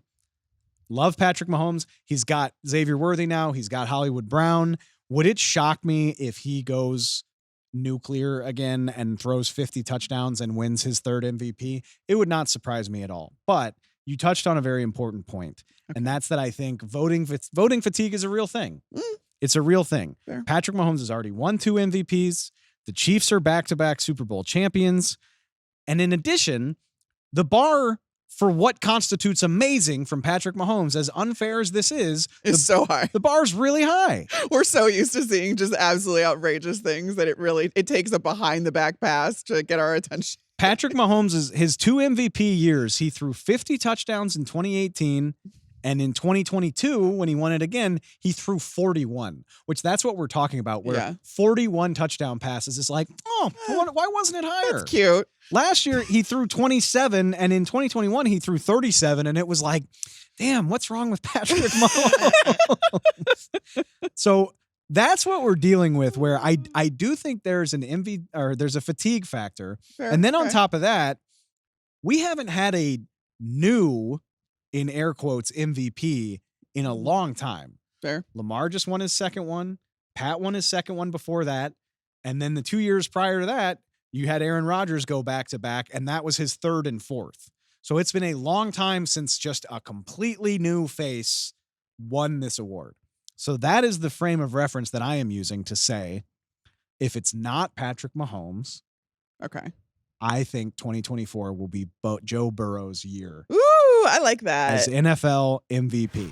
Love Patrick Mahomes. He's got Xavier Worthy now. He's got Hollywood Brown. Would it shock me if he goes nuclear again and throws 50 touchdowns and wins his 3rd MVP? It would not surprise me at all. But you touched on a very important point, and that's that I think voting fatigue is a real thing. It's a real thing. Fair. Patrick Mahomes has already won 2 MVPs. The Chiefs are back-to-back Super Bowl champions. And in addition, the bar for what constitutes amazing from Patrick Mahomes, as unfair as this is so high. The bar's really high. We're so used to seeing just absolutely outrageous things that it takes a behind-the-back pass to get our attention. Patrick Mahomes, his 2 MVP years, he threw 50 touchdowns in 2018. And in 2022, when he won it again, he threw 41, which that's what we're talking about, where 41 touchdown passes is like, why wasn't it higher? That's cute. Last year, he threw 27, and in 2021, he threw 37, and it was like, damn, what's wrong with Patrick Mahomes? So that's what we're dealing with, where I do think there's there's a fatigue factor. Fair, and then on top of that, we haven't had a new, in air quotes, MVP in a long time. Fair. Lamar just won his 2nd one. Pat won his 2nd one before that. And then the 2 years prior to that, you had Aaron Rodgers go back to back, and that was his 3rd and 4th. So it's been a long time since just a completely new face won this award. So that is the frame of reference that I am using to say, if it's not Patrick Mahomes, okay, I think 2024 will be Joe Burrow's year. Ooh, I like that. As NFL MVP.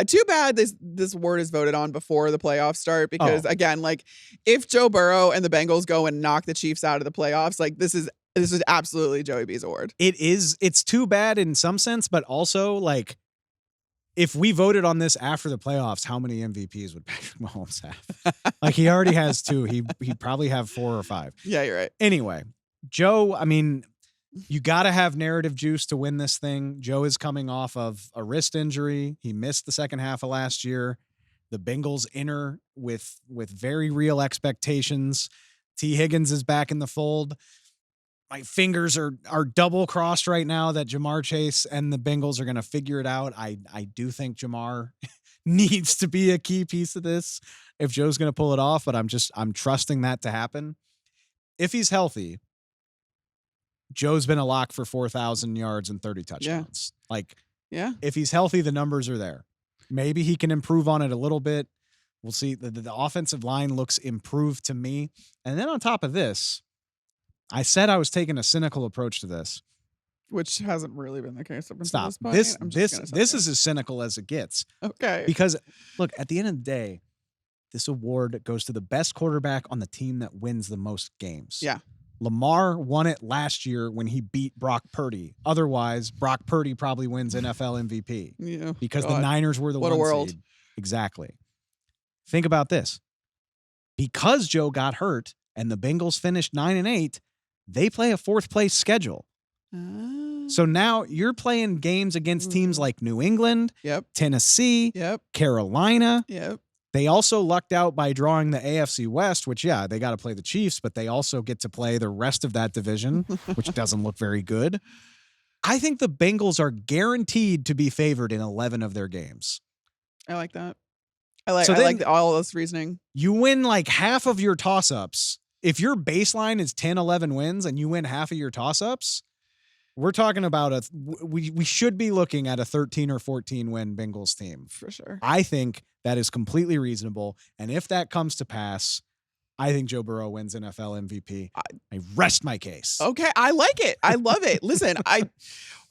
Too bad this award is voted on before the playoffs start, because again, like, if Joe Burrow and the Bengals go and knock the Chiefs out of the playoffs, like, this is absolutely Joey B's award. It's too bad in some sense, but also, like, if we voted on this after the playoffs, how many MVPs would Patrick Mahomes have? Like, he already has 2. He'd probably have 4 or 5. Yeah, you're right. Anyway, Joe, I mean, you got to have narrative juice to win this thing. Joe is coming off of a wrist injury. He missed the second half of last year. The Bengals enter with very real expectations. T. Higgins is back in the fold. My fingers are double crossed right now that Jamar Chase and the Bengals are going to figure it out. I do think Jamar needs to be a key piece of this if Joe's going to pull it off, but I'm trusting that to happen. If he's healthy, Joe's been a lock for 4,000 yards and 30 touchdowns. If he's healthy, the numbers are there. Maybe he can improve on it a little bit. We'll see. The offensive line looks improved to me. And then on top of this, I said I was taking a cynical approach to this, which hasn't really been the case up until Stop. this point. This is as cynical as it gets. Okay. Because look, at the end of the day, this award goes to the best quarterback on the team that wins the most games. Yeah. Lamar won it last year when he beat Brock Purdy. Otherwise, Brock Purdy probably wins NFL MVP. Yeah. Because the Niners were the what 1 a world. seed. Exactly. Think about this. Because Joe got hurt and the Bengals finished 9-8, they play a 4th place schedule. So now you're playing games against teams like New England, Tennessee, Carolina. They also lucked out by drawing the AFC West, which, they got to play the Chiefs, but they also get to play the rest of that division, which doesn't look very good. I think the Bengals are guaranteed to be favored in 11 of their games. I like that. I like all of this reasoning. You win like half of your toss-ups. If your baseline is 10, 11 wins and you win half of your toss-ups, we're talking about we should be looking at a 13 or 14 win Bengals team. For sure. I think that is completely reasonable. And if that comes to pass, I think Joe Burrow wins NFL MVP. I rest my case. Okay. I like it. I love it. Listen,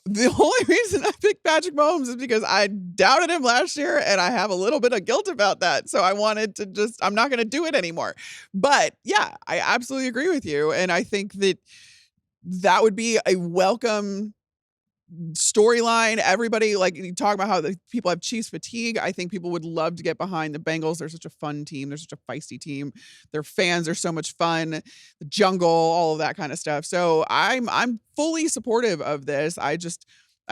the only reason I picked Patrick Mahomes is because I doubted him last year and I have a little bit of guilt about that. So I wanted to I'm not going to do it anymore. But yeah, I absolutely agree with you. And I think that would be a welcome storyline. Everybody, like, you talk about how the people have Chiefs fatigue. I think people would love to get behind the Bengals. They're such a fun team. They're such a feisty team. Their fans are so much fun. The jungle, all of that kind of stuff. So I'm fully supportive of this. I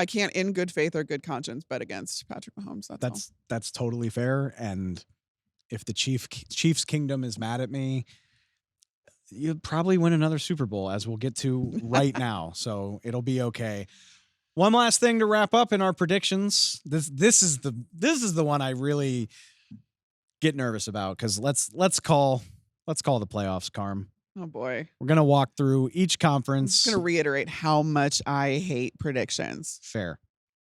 can't, in good faith or good conscience, bet against Patrick Mahomes. That's totally fair. And if the Chiefs kingdom is mad at me, you'll probably win another Super Bowl, as we'll get to right now. So it'll be okay. One last thing to wrap up in our predictions. This is the one I really get nervous about, because let's call the playoffs, Carm. Oh boy. We're gonna walk through each conference. I'm just gonna reiterate how much I hate predictions. Fair.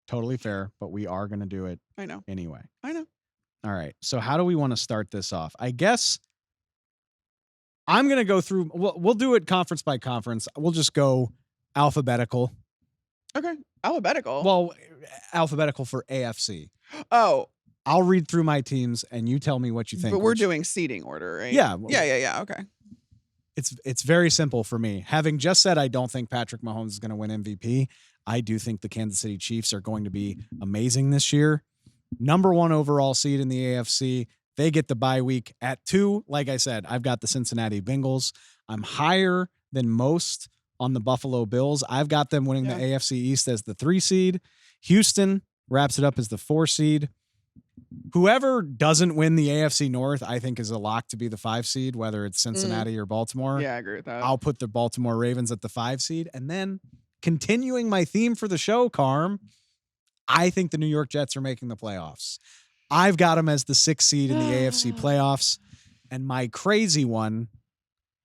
Totally fair, but we are gonna do it. I know. Anyway. I know. All right. So how do we want to start this off? I guess I'm going to go through, we'll do it conference by conference. We'll just go alphabetical. Okay. Alphabetical? Well, alphabetical for AFC. Oh. I'll read through my teams and you tell me what you think. But we're doing seeding order, right? Yeah. Yeah. Okay. It's very simple for me. Having just said I don't think Patrick Mahomes is going to win MVP, I do think the Kansas City Chiefs are going to be amazing this year. Number 1 overall seed in the AFC. They get the bye week at 2. Like I said, I've got the Cincinnati Bengals. I'm higher than most on the Buffalo Bills. I've got them winning the AFC East as the 3 seed. Houston wraps it up as the 4 seed. Whoever doesn't win the AFC North, I think, is a lock to be the 5 seed, whether it's Cincinnati or Baltimore. Yeah, I agree with that. I'll put the Baltimore Ravens at the 5 seed. And then, continuing my theme for the show, Carm, I think the New York Jets are making the playoffs. I've got them as the 6th seed in the AFC playoffs. And my crazy one,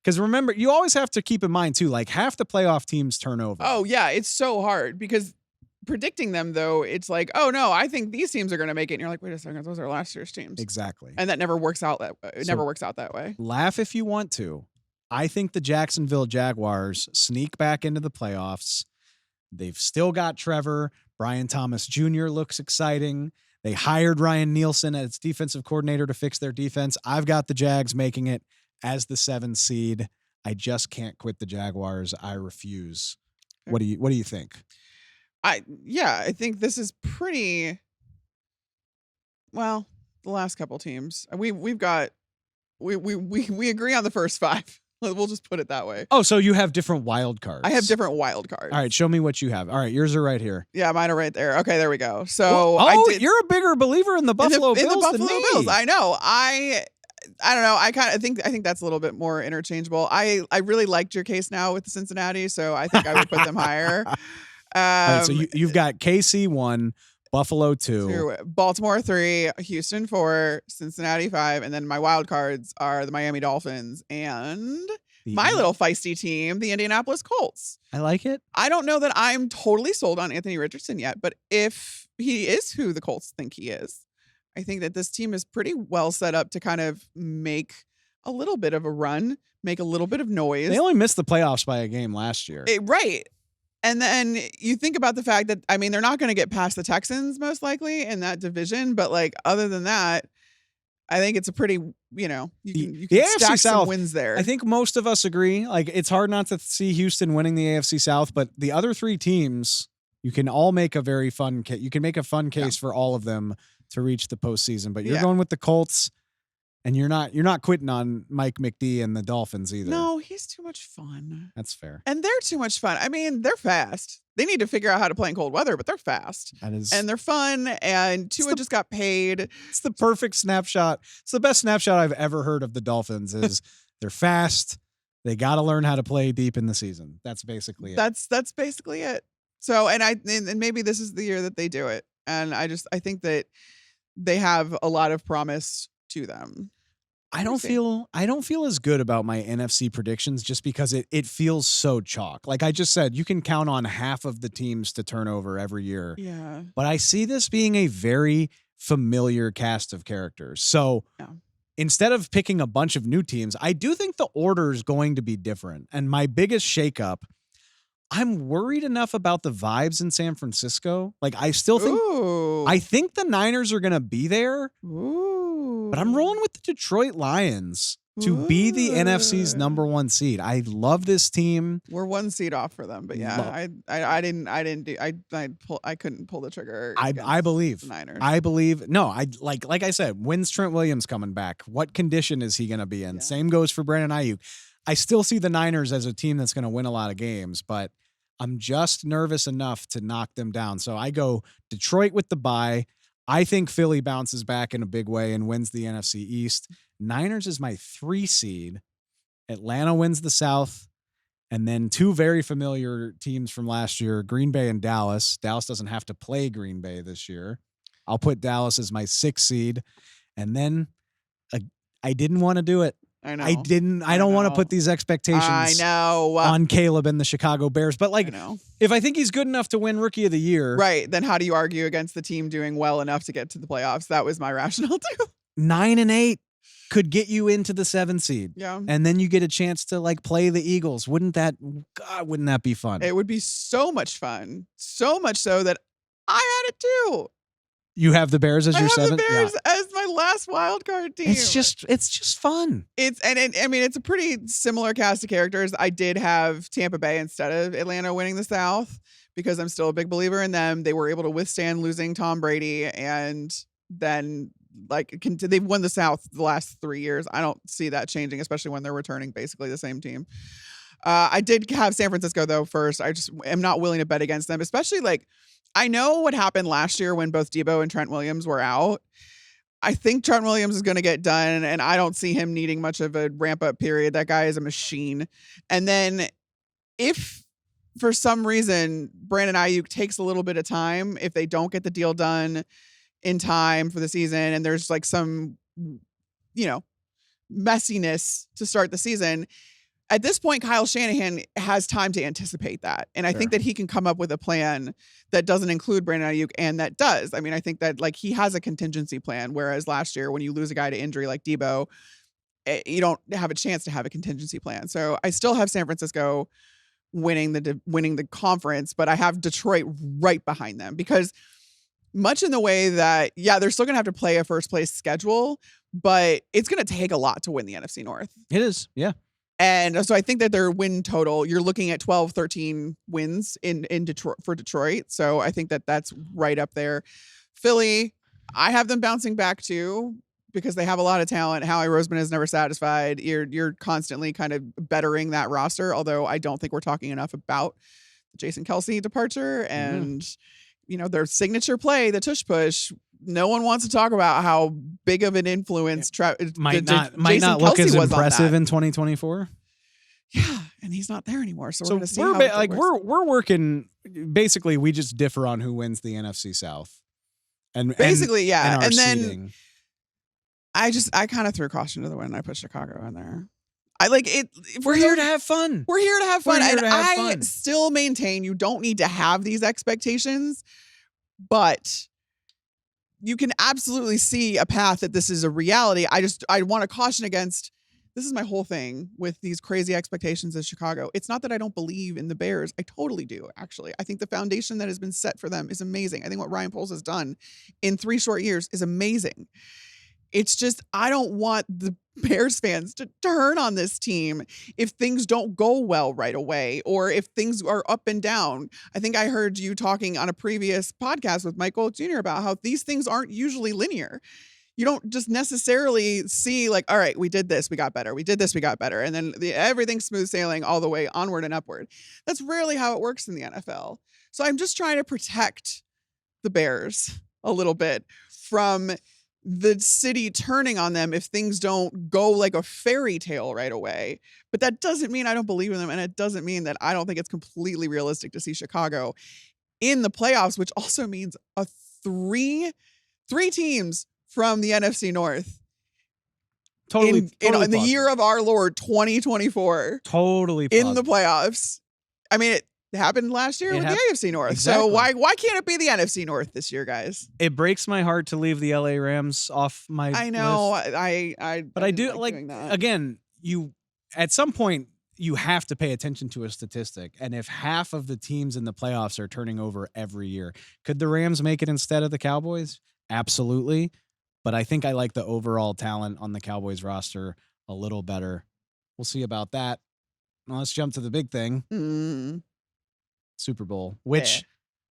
because remember, you always have to keep in mind, too, like half the playoff teams turn over. Oh, yeah. It's so hard because predicting them, though, it's like, oh, no, I think these teams are going to make it. And you're like, wait a second, those are last year's teams. Exactly. And that never works out. Never works out that way. Laugh if you want to. I think the Jacksonville Jaguars sneak back into the playoffs. They've still got Trevor. Brian Thomas Jr. looks exciting. They hired Ryan Nielsen as defensive coordinator to fix their defense. I've got the Jags making it as the 7th seed. I just can't quit the Jaguars. I refuse. What do you think? I think this is pretty well, the last couple teams. We agree on the first 5. We'll just put it that way. Oh, so you have different wild cards. I have different wild cards. All right, show me what you have. All right, yours are right here. Yeah, mine are right there. Okay, there we go. So you're a bigger believer in the Buffalo Bills in the Buffalo than me. Bills. I know. I don't know. I think that's a little bit more interchangeable. I really liked your case now with the Cincinnati, so I think I would put them higher. All right, so you've got KC 1, Buffalo 2, Baltimore 3, Houston 4, Cincinnati 5, and then my wild cards are the Miami Dolphins and my little feisty team, the Indianapolis Colts. I like it. I don't know that I'm totally sold on Anthony Richardson yet, but if he is who the Colts think he is, I think that this team is pretty well set up to kind of make a little bit of a run, make a little bit of noise. They only missed the playoffs by a game last year. Right. And then you think about the fact that, I mean, they're not going to get past the Texans most likely in that division. But like, other than that, I think it's a pretty, you can stack some wins there. I think most of us agree. Like, it's hard not to see Houston winning the AFC South, but the other 3 teams, you can all make a very fun case. You can make a fun case for all of them to reach the postseason. But you're going with the Colts. And you're not quitting on Mike McD and the Dolphins either. No, he's too much fun. That's fair. And they're too much fun. I mean, they're fast. They need to figure out how to play in cold weather, but they're fast. And they're fun. And Tua just got paid. It's the perfect snapshot. It's the best snapshot I've ever heard of the Dolphins is they're fast. They got to learn how to play deep in the season. That's basically it. That's basically it. So, and maybe this is the year that they do it. And I think that they have a lot of promise to them. I don't feel as good about my NFC predictions just because it feels so chalk. Like I just said, you can count on half of the teams to turn over every year. Yeah. But I see this being a very familiar cast of characters. So instead of picking a bunch of new teams, I do think the order is going to be different. And my biggest shakeup, I'm worried enough about the vibes in San Francisco. Like I still think I think the Niners are going to be there. But I'm rolling with the Detroit Lions to be the NFC's number 1 seed. I love this team. We're 1 seed off for them, but yeah, I couldn't pull the trigger. I believe the Niners. I believe. No, I like I said, when's Trent Williams coming back? What condition is he going to be in? Yeah. Same goes for Brandon Ayuk. I still see the Niners as a team that's going to win a lot of games, but I'm just nervous enough to knock them down. So I go Detroit with the bye. I think Philly bounces back in a big way and wins the NFC East. Niners is my 3 seed. Atlanta wins the South. And then 2 very familiar teams from last year, Green Bay and Dallas. Dallas doesn't have to play Green Bay this year. I'll put Dallas as my 6th seed. And then I didn't want to do it. I know. I don't want to put these expectations on Caleb and the Chicago Bears. But if I think he's good enough to win Rookie of the Year. Right. Then how do you argue against the team doing well enough to get to the playoffs? That was my rationale too. 9-8 could get you into the 7 seed. Yeah. And then you get a chance to play the Eagles. Wouldn't that be fun? It would be so much fun. So much so that I had it too. You have the Bears as your 7th? The Bears as my last wild card team. It's just fun. It's a pretty similar cast of characters. I did have Tampa Bay instead of Atlanta winning the South because I'm still a big believer in them. They were able to withstand losing Tom Brady, and then they've won the South the last 3 years. I don't see that changing, especially when they're returning basically the same team. I did have San Francisco though first. I just am not willing to bet against them, especially I know what happened last year when both Debo and Trent Williams were out. I think Trent Williams is going to get done, and I don't see him needing much of a ramp-up period. That guy is a machine. And then if, for some reason, Brandon Ayuk takes a little bit of time, if they don't get the deal done in time for the season, and there's some, messiness to start the season, at this point, Kyle Shanahan has time to anticipate that. And I think that he can come up with a plan that doesn't include Brandon Ayuk and that does. I mean, I think that he has a contingency plan, whereas last year when you lose a guy to injury like Debo, you don't have a chance to have a contingency plan. So I still have San Francisco winning the conference, but I have Detroit right behind them because much in the way that, they're still going to have to play a first place schedule, but it's going to take a lot to win the NFC North. It is. Yeah. And so I think that their win total, you're looking at 12, 13 wins in Detroit for Detroit. So I think that that's right up there. Philly, I have them bouncing back too because they have a lot of talent. Howie Roseman is never satisfied. You're constantly kind of bettering that roster, although I don't think we're talking enough about the Jason Kelce departure and their signature play, the tush push. No one wants to talk about how big of an influence might not look as impressive in 2024. Yeah, and he's not there anymore. So we're going to see we're working. Basically, we just differ on who wins the NFC South. And basically, and then seeding. I kind of threw caution to the wind. I put Chicago in there. I like it. We're here to have fun. We're here to have fun. I still maintain you don't need to have these expectations, but you can absolutely see a path that this is a reality. I want to caution against, this is my whole thing with these crazy expectations of Chicago. It's not that I don't believe in the Bears. I totally do, actually. I think the foundation that has been set for them is amazing. I think what Ryan Poles has done in 3 short years is amazing. It's just, I don't want the Bears fans to turn on this team if things don't go well right away or if things are up and down. I think I heard you talking on a previous podcast with Michael Jr. about how these things aren't usually linear. You don't just necessarily see all right, we did this, we got better. We did this, we got better. And then everything's smooth sailing all the way onward and upward. That's rarely how it works in the NFL. So I'm just trying to protect the Bears a little bit from the city turning on them if things don't go like a fairy tale right away. But that doesn't mean I don't believe in them. And it doesn't mean that I don't think it's completely realistic to see Chicago in the playoffs, which also means three teams from the NFC North Totally. In the year of our Lord 2024. Totally in the playoffs. I mean, it happened last year with the AFC North. Exactly. So why can't it be the NFC North this year, guys? It breaks my heart to leave the LA Rams off my I know. list. But I do like again, you at some point you have to pay attention to a statistic. And if half of the teams in the playoffs are turning over every year, could the Rams make it instead of the Cowboys? Absolutely. But I think I like the overall talent on the Cowboys roster a little better. We'll see about that. Now let's jump to the big thing. Super Bowl, which,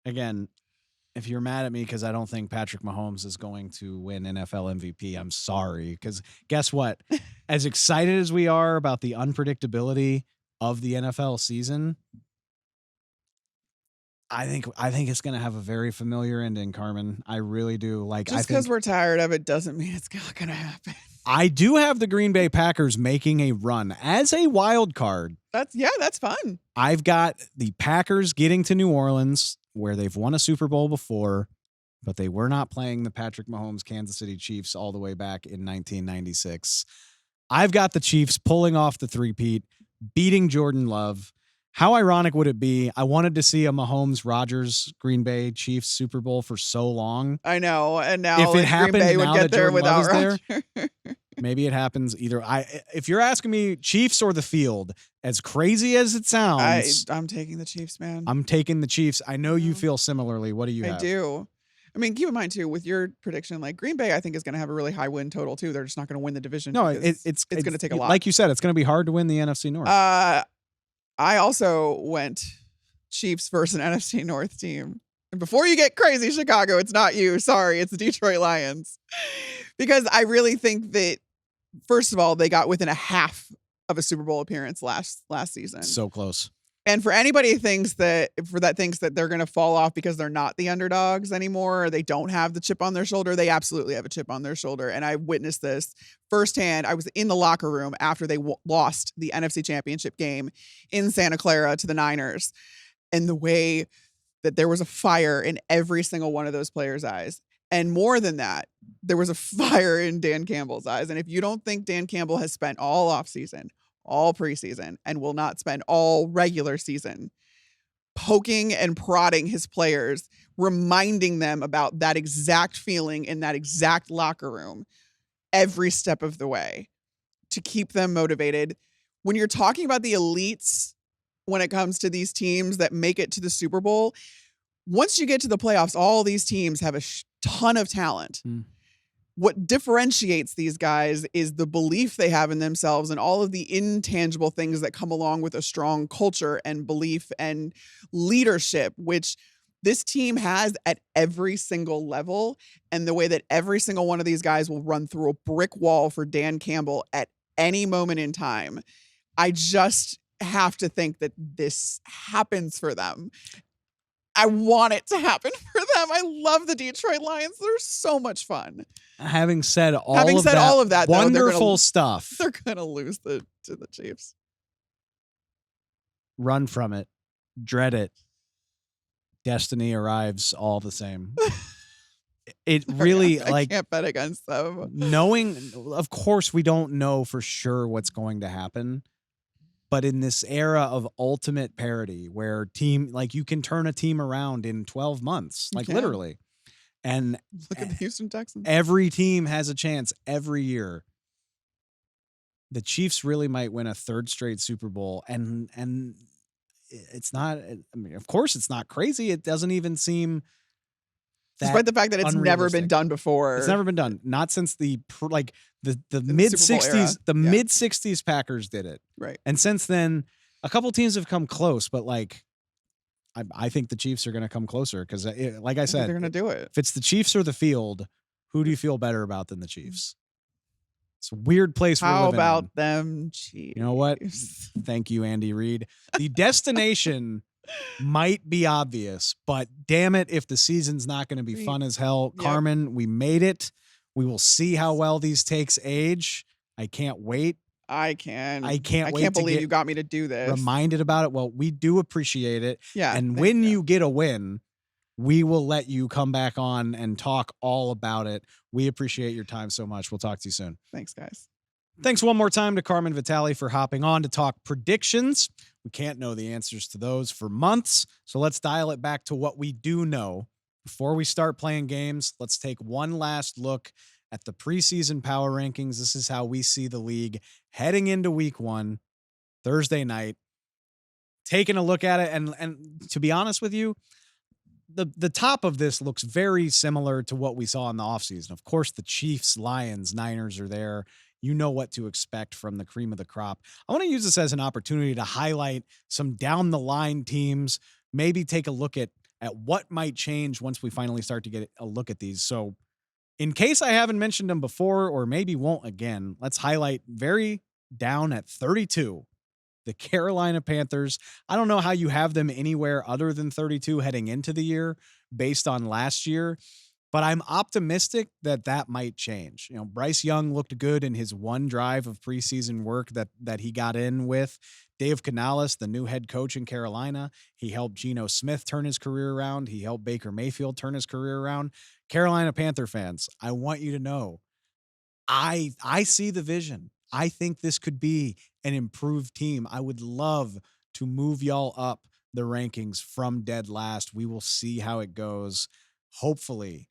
again, if you're mad at me because I don't think Patrick Mahomes is going to win NFL MVP, I'm sorry. Because guess what? As excited as we are about the unpredictability of the NFL season, I think it's going to have a very familiar ending, Carmen. I really do. Like, just because we're tired of it doesn't mean it's not going to happen. I do have the Green Bay Packers making a run as a wild card. That's fun. I've got the Packers getting to New Orleans, where they've won a Super Bowl before, but they were not playing the Patrick Mahomes Kansas City Chiefs all the way back in 1996. I've got the Chiefs pulling off the three-peat, beating Jordan Love. How ironic would it be? I wanted to see a Mahomes-Rodgers Green Bay Chiefs Super Bowl for so long. I know, and now if it happened, Green Bay now would get there without Rodgers. Maybe it happens either. If you're asking me, Chiefs or the field, as crazy as it sounds, I'm taking the Chiefs, man. I'm taking the Chiefs. I know you feel similarly. What do you have? I do. I mean, keep in mind too, with your prediction, like Green Bay, I think is going to have a really high win total too. They're just not going to win the division. No, it's going to take a lot. Like you said, it's going to be hard to win the NFC North. I also went Chiefs versus an NFC North team. And before you get crazy, Chicago, it's not you. Sorry, it's the Detroit Lions. Because I really think that, first of all, they got within a half of a Super Bowl appearance last season. So close. And for anybody who thinks that they're going to fall off because they're not the underdogs anymore, or they don't have the chip on their shoulder, they absolutely have a chip on their shoulder. And I witnessed this firsthand. I was in the locker room after they lost the NFC Championship game in Santa Clara to the Niners, and the way that there was a fire in every single one of those players' eyes. And more than that, there was a fire in Dan Campbell's eyes. And if you don't think Dan Campbell has spent all offseason, all preseason, and will not spend all regular season poking and prodding his players, reminding them about that exact feeling in that exact locker room every step of the way to keep them motivated. When you're talking about the elites, when it comes to these teams that make it to the Super Bowl, once you get to the playoffs, all these teams have a ton of talent. What differentiates these guys is the belief they have in themselves and all of the intangible things that come along with a strong culture and belief and leadership, which this team has at every single level. And the way that every single one of these guys will run through a brick wall for Dan Campbell at any moment in time. I just have to think that this happens for them. I want it to happen for them. I love the Detroit Lions. They're so much fun. Having said all of that, wonderful stuff, they're going to lose to the Chiefs. Run from it. Dread it. Destiny arrives all the same. It really, I can't bet against them. Knowing, of course, we don't know for sure what's going to happen. But in this era of ultimate parity, where you can turn a team around in 12 months, literally. And look at the Houston Texans. Every team has a chance every year. The Chiefs really might win a third straight Super Bowl. And it's not, I mean, of course it's not crazy. It doesn't even seem despite the fact that it's never been done before. It's never been done. Not since the mid 60s. The mid 60s Packers did it. Right. And since then, a couple teams have come close, but I think the Chiefs are going to come closer because, like I said, they're going to do it. If it's the Chiefs or the field, who do you feel better about than the Chiefs? It's a weird place we're living in. How about them Chiefs? You know what? Thank you, Andy Reid. The destination might be obvious, but damn it, if the season's not going to be fun as hell. Yep. Carmen, we made it. We will see how well these takes age. I can't wait. I can't wait. I can't believe you got me to do this. Reminded about it. Well, we do appreciate it. Yeah. And when you get a win, we will let you come back on and talk all about it. We appreciate your time so much. We'll talk to you soon. Thanks, guys. Thanks one more time to Carmen Vitali for hopping on to talk predictions. We can't know the answers to those for months, so let's dial it back to what we do know. Before we start playing games, let's take one last look at the preseason power rankings. This is how we see the league heading into week 1, Thursday night. Taking a look at it, and to be honest with you, the top of this looks very similar to what we saw in the offseason. Of course, the Chiefs, Lions, Niners are there. You know what to expect from the cream of the crop. I want to use this as an opportunity to highlight some down the line teams, maybe take a look at what might change once we finally start to get a look at these. So in case I haven't mentioned them before, or maybe won't again, let's highlight very down at 32. The Carolina Panthers. I don't know how you have them anywhere other than 32 heading into the year based on last year, but I'm optimistic that that might change. You know, Bryce Young looked good in his one drive of preseason work that he got in with. Dave Canales, the new head coach in Carolina, he helped Geno Smith turn his career around. He helped Baker Mayfield turn his career around. Carolina Panther fans, I want you to know, I see the vision. I think this could be an improved team. I would love to move y'all up the rankings from dead last. We will see how it goes. Hopefully,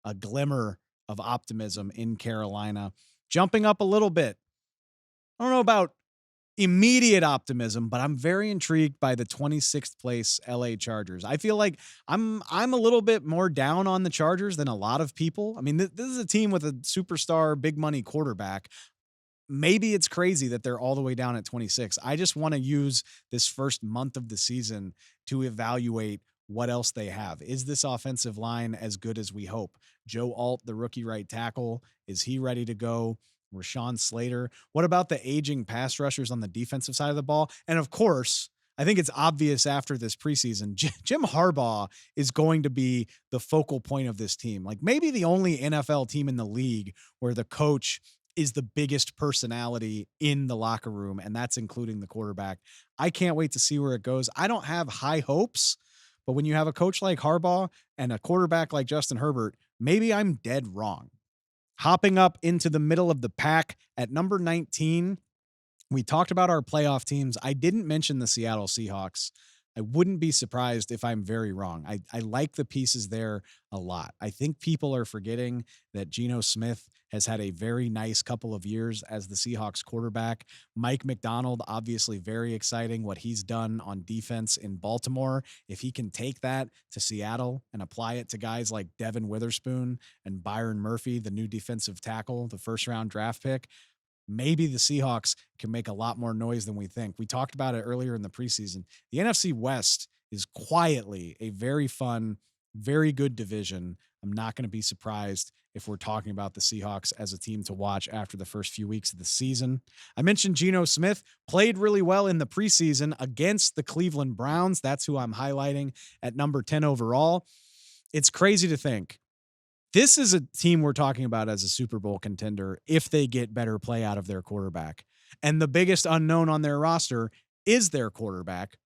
a glimmer of optimism in Carolina. Jumping up a little bit. I don't know about immediate optimism, but I'm very intrigued by the 26th place LA Chargers. I feel like I'm a little bit more down on the Chargers than a lot of people. I mean, this is a team with a superstar, big money quarterback. Maybe it's crazy that they're all the way down at 26. I just want to use this first month of the season to evaluate what else they have. Is this offensive line as good as we hope? Joe Alt, the rookie right tackle, is he ready to go? Rashawn Slater. What about the aging pass rushers on the defensive side of the ball? And of course, I think it's obvious after this preseason, Jim Harbaugh is going to be the focal point of this team. Like maybe the only NFL team in the league where the coach is the biggest personality in the locker room, and that's including the quarterback. I can't wait to see where it goes. I don't have high hopes, but when you have a coach like Harbaugh and a quarterback like Justin Herbert, maybe I'm dead wrong. Hopping up into the middle of the pack at number 19, we talked about our playoff teams. I didn't mention the Seattle Seahawks. I wouldn't be surprised if I'm very wrong. I like the pieces there a lot. I think people are forgetting that Geno Smith has had a very nice couple of years as the Seahawks quarterback. Mike McDonald, obviously very exciting what he's done on defense in Baltimore. If he can take that to Seattle and apply it to guys like Devin Witherspoon and Byron Murphy, the new defensive tackle, the first round draft pick, maybe the Seahawks can make a lot more noise than we think. We talked about it earlier in the preseason. The NFC West is quietly a very fun, very good division. I'm not going to be surprised if we're talking about the Seahawks as a team to watch after the first few weeks of the season. I mentioned Geno Smith played really well in the preseason against the Cleveland Browns. That's who I'm highlighting at number 10 overall. It's crazy to think this is a team we're talking about as a Super Bowl contender if they get better play out of their quarterback. And the biggest unknown on their roster is their quarterback,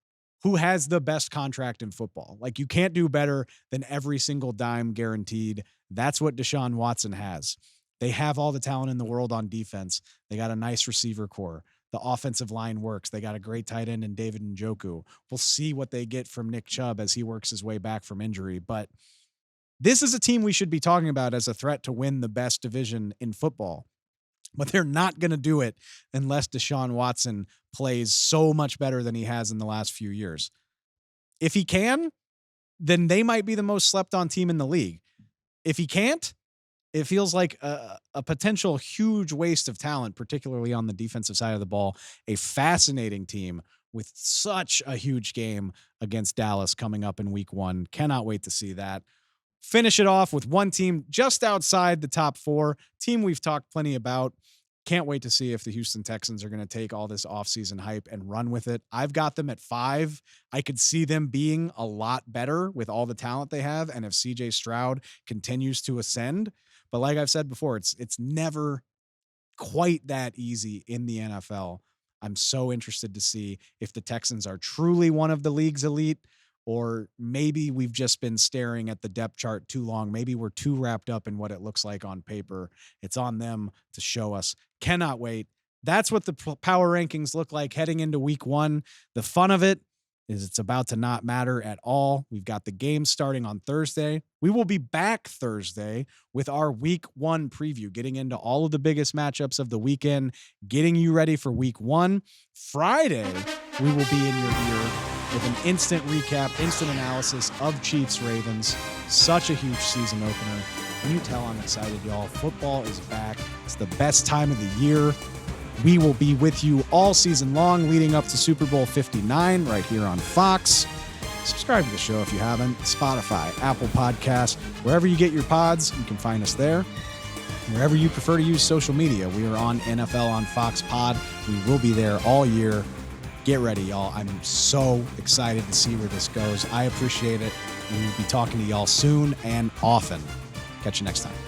who has the best contract in football. Like, you can't do better than every single dime guaranteed. That's what Deshaun Watson has. They have all the talent in the world on defense. They got a nice receiver core. The offensive line works. They got a great tight end in David Njoku. We'll see what they get from Nick Chubb as he works his way back from injury. But this is a team we should be talking about as a threat to win the best division in football. But they're not going to do it unless Deshaun Watson plays so much better than he has in the last few years. If he can, then they might be the most slept on team in the league. If he can't, it feels like a potential huge waste of talent, particularly on the defensive side of the ball. A fascinating team with such a huge game against Dallas coming up in week 1. Cannot wait to see that. Finish it off with one team just outside the top 4, team we've talked plenty about. Can't wait to see if the Houston Texans are going to take all this offseason hype and run with it. I've got them at 5. I could see them being a lot better with all the talent they have, and if CJ Stroud continues to ascend. But like I've said before, it's never quite that easy in the NFL. I'm so interested to see if the Texans are truly one of the league's elite, or maybe we've just been staring at the depth chart too long. Maybe we're too wrapped up in what it looks like on paper. It's on them to show us. Cannot wait. that's what the power rankings look like heading into week 1. The fun of it is it's about to not matter at all. We've got the game starting on Thursday. We will be back Thursday with our week 1 preview, getting into all of the biggest matchups of the weekend, getting you ready for week 1. Friday, we will be in your ear with an instant recap, instant analysis of Chiefs Ravens. Such a huge season opener. Can you tell I'm excited, y'all? Football is back. It's the best time of the year. We will be with you all season long leading up to Super Bowl 59 right here on Fox. Subscribe to the show if you haven't. Spotify, Apple Podcasts, wherever you get your pods, you can find us there. Wherever you prefer to use social media, we are on NFL on Fox Pod. We will be there all year. Get ready, y'all. I'm so excited to see where this goes. I appreciate it. We will be talking to y'all soon and often. Catch you next time.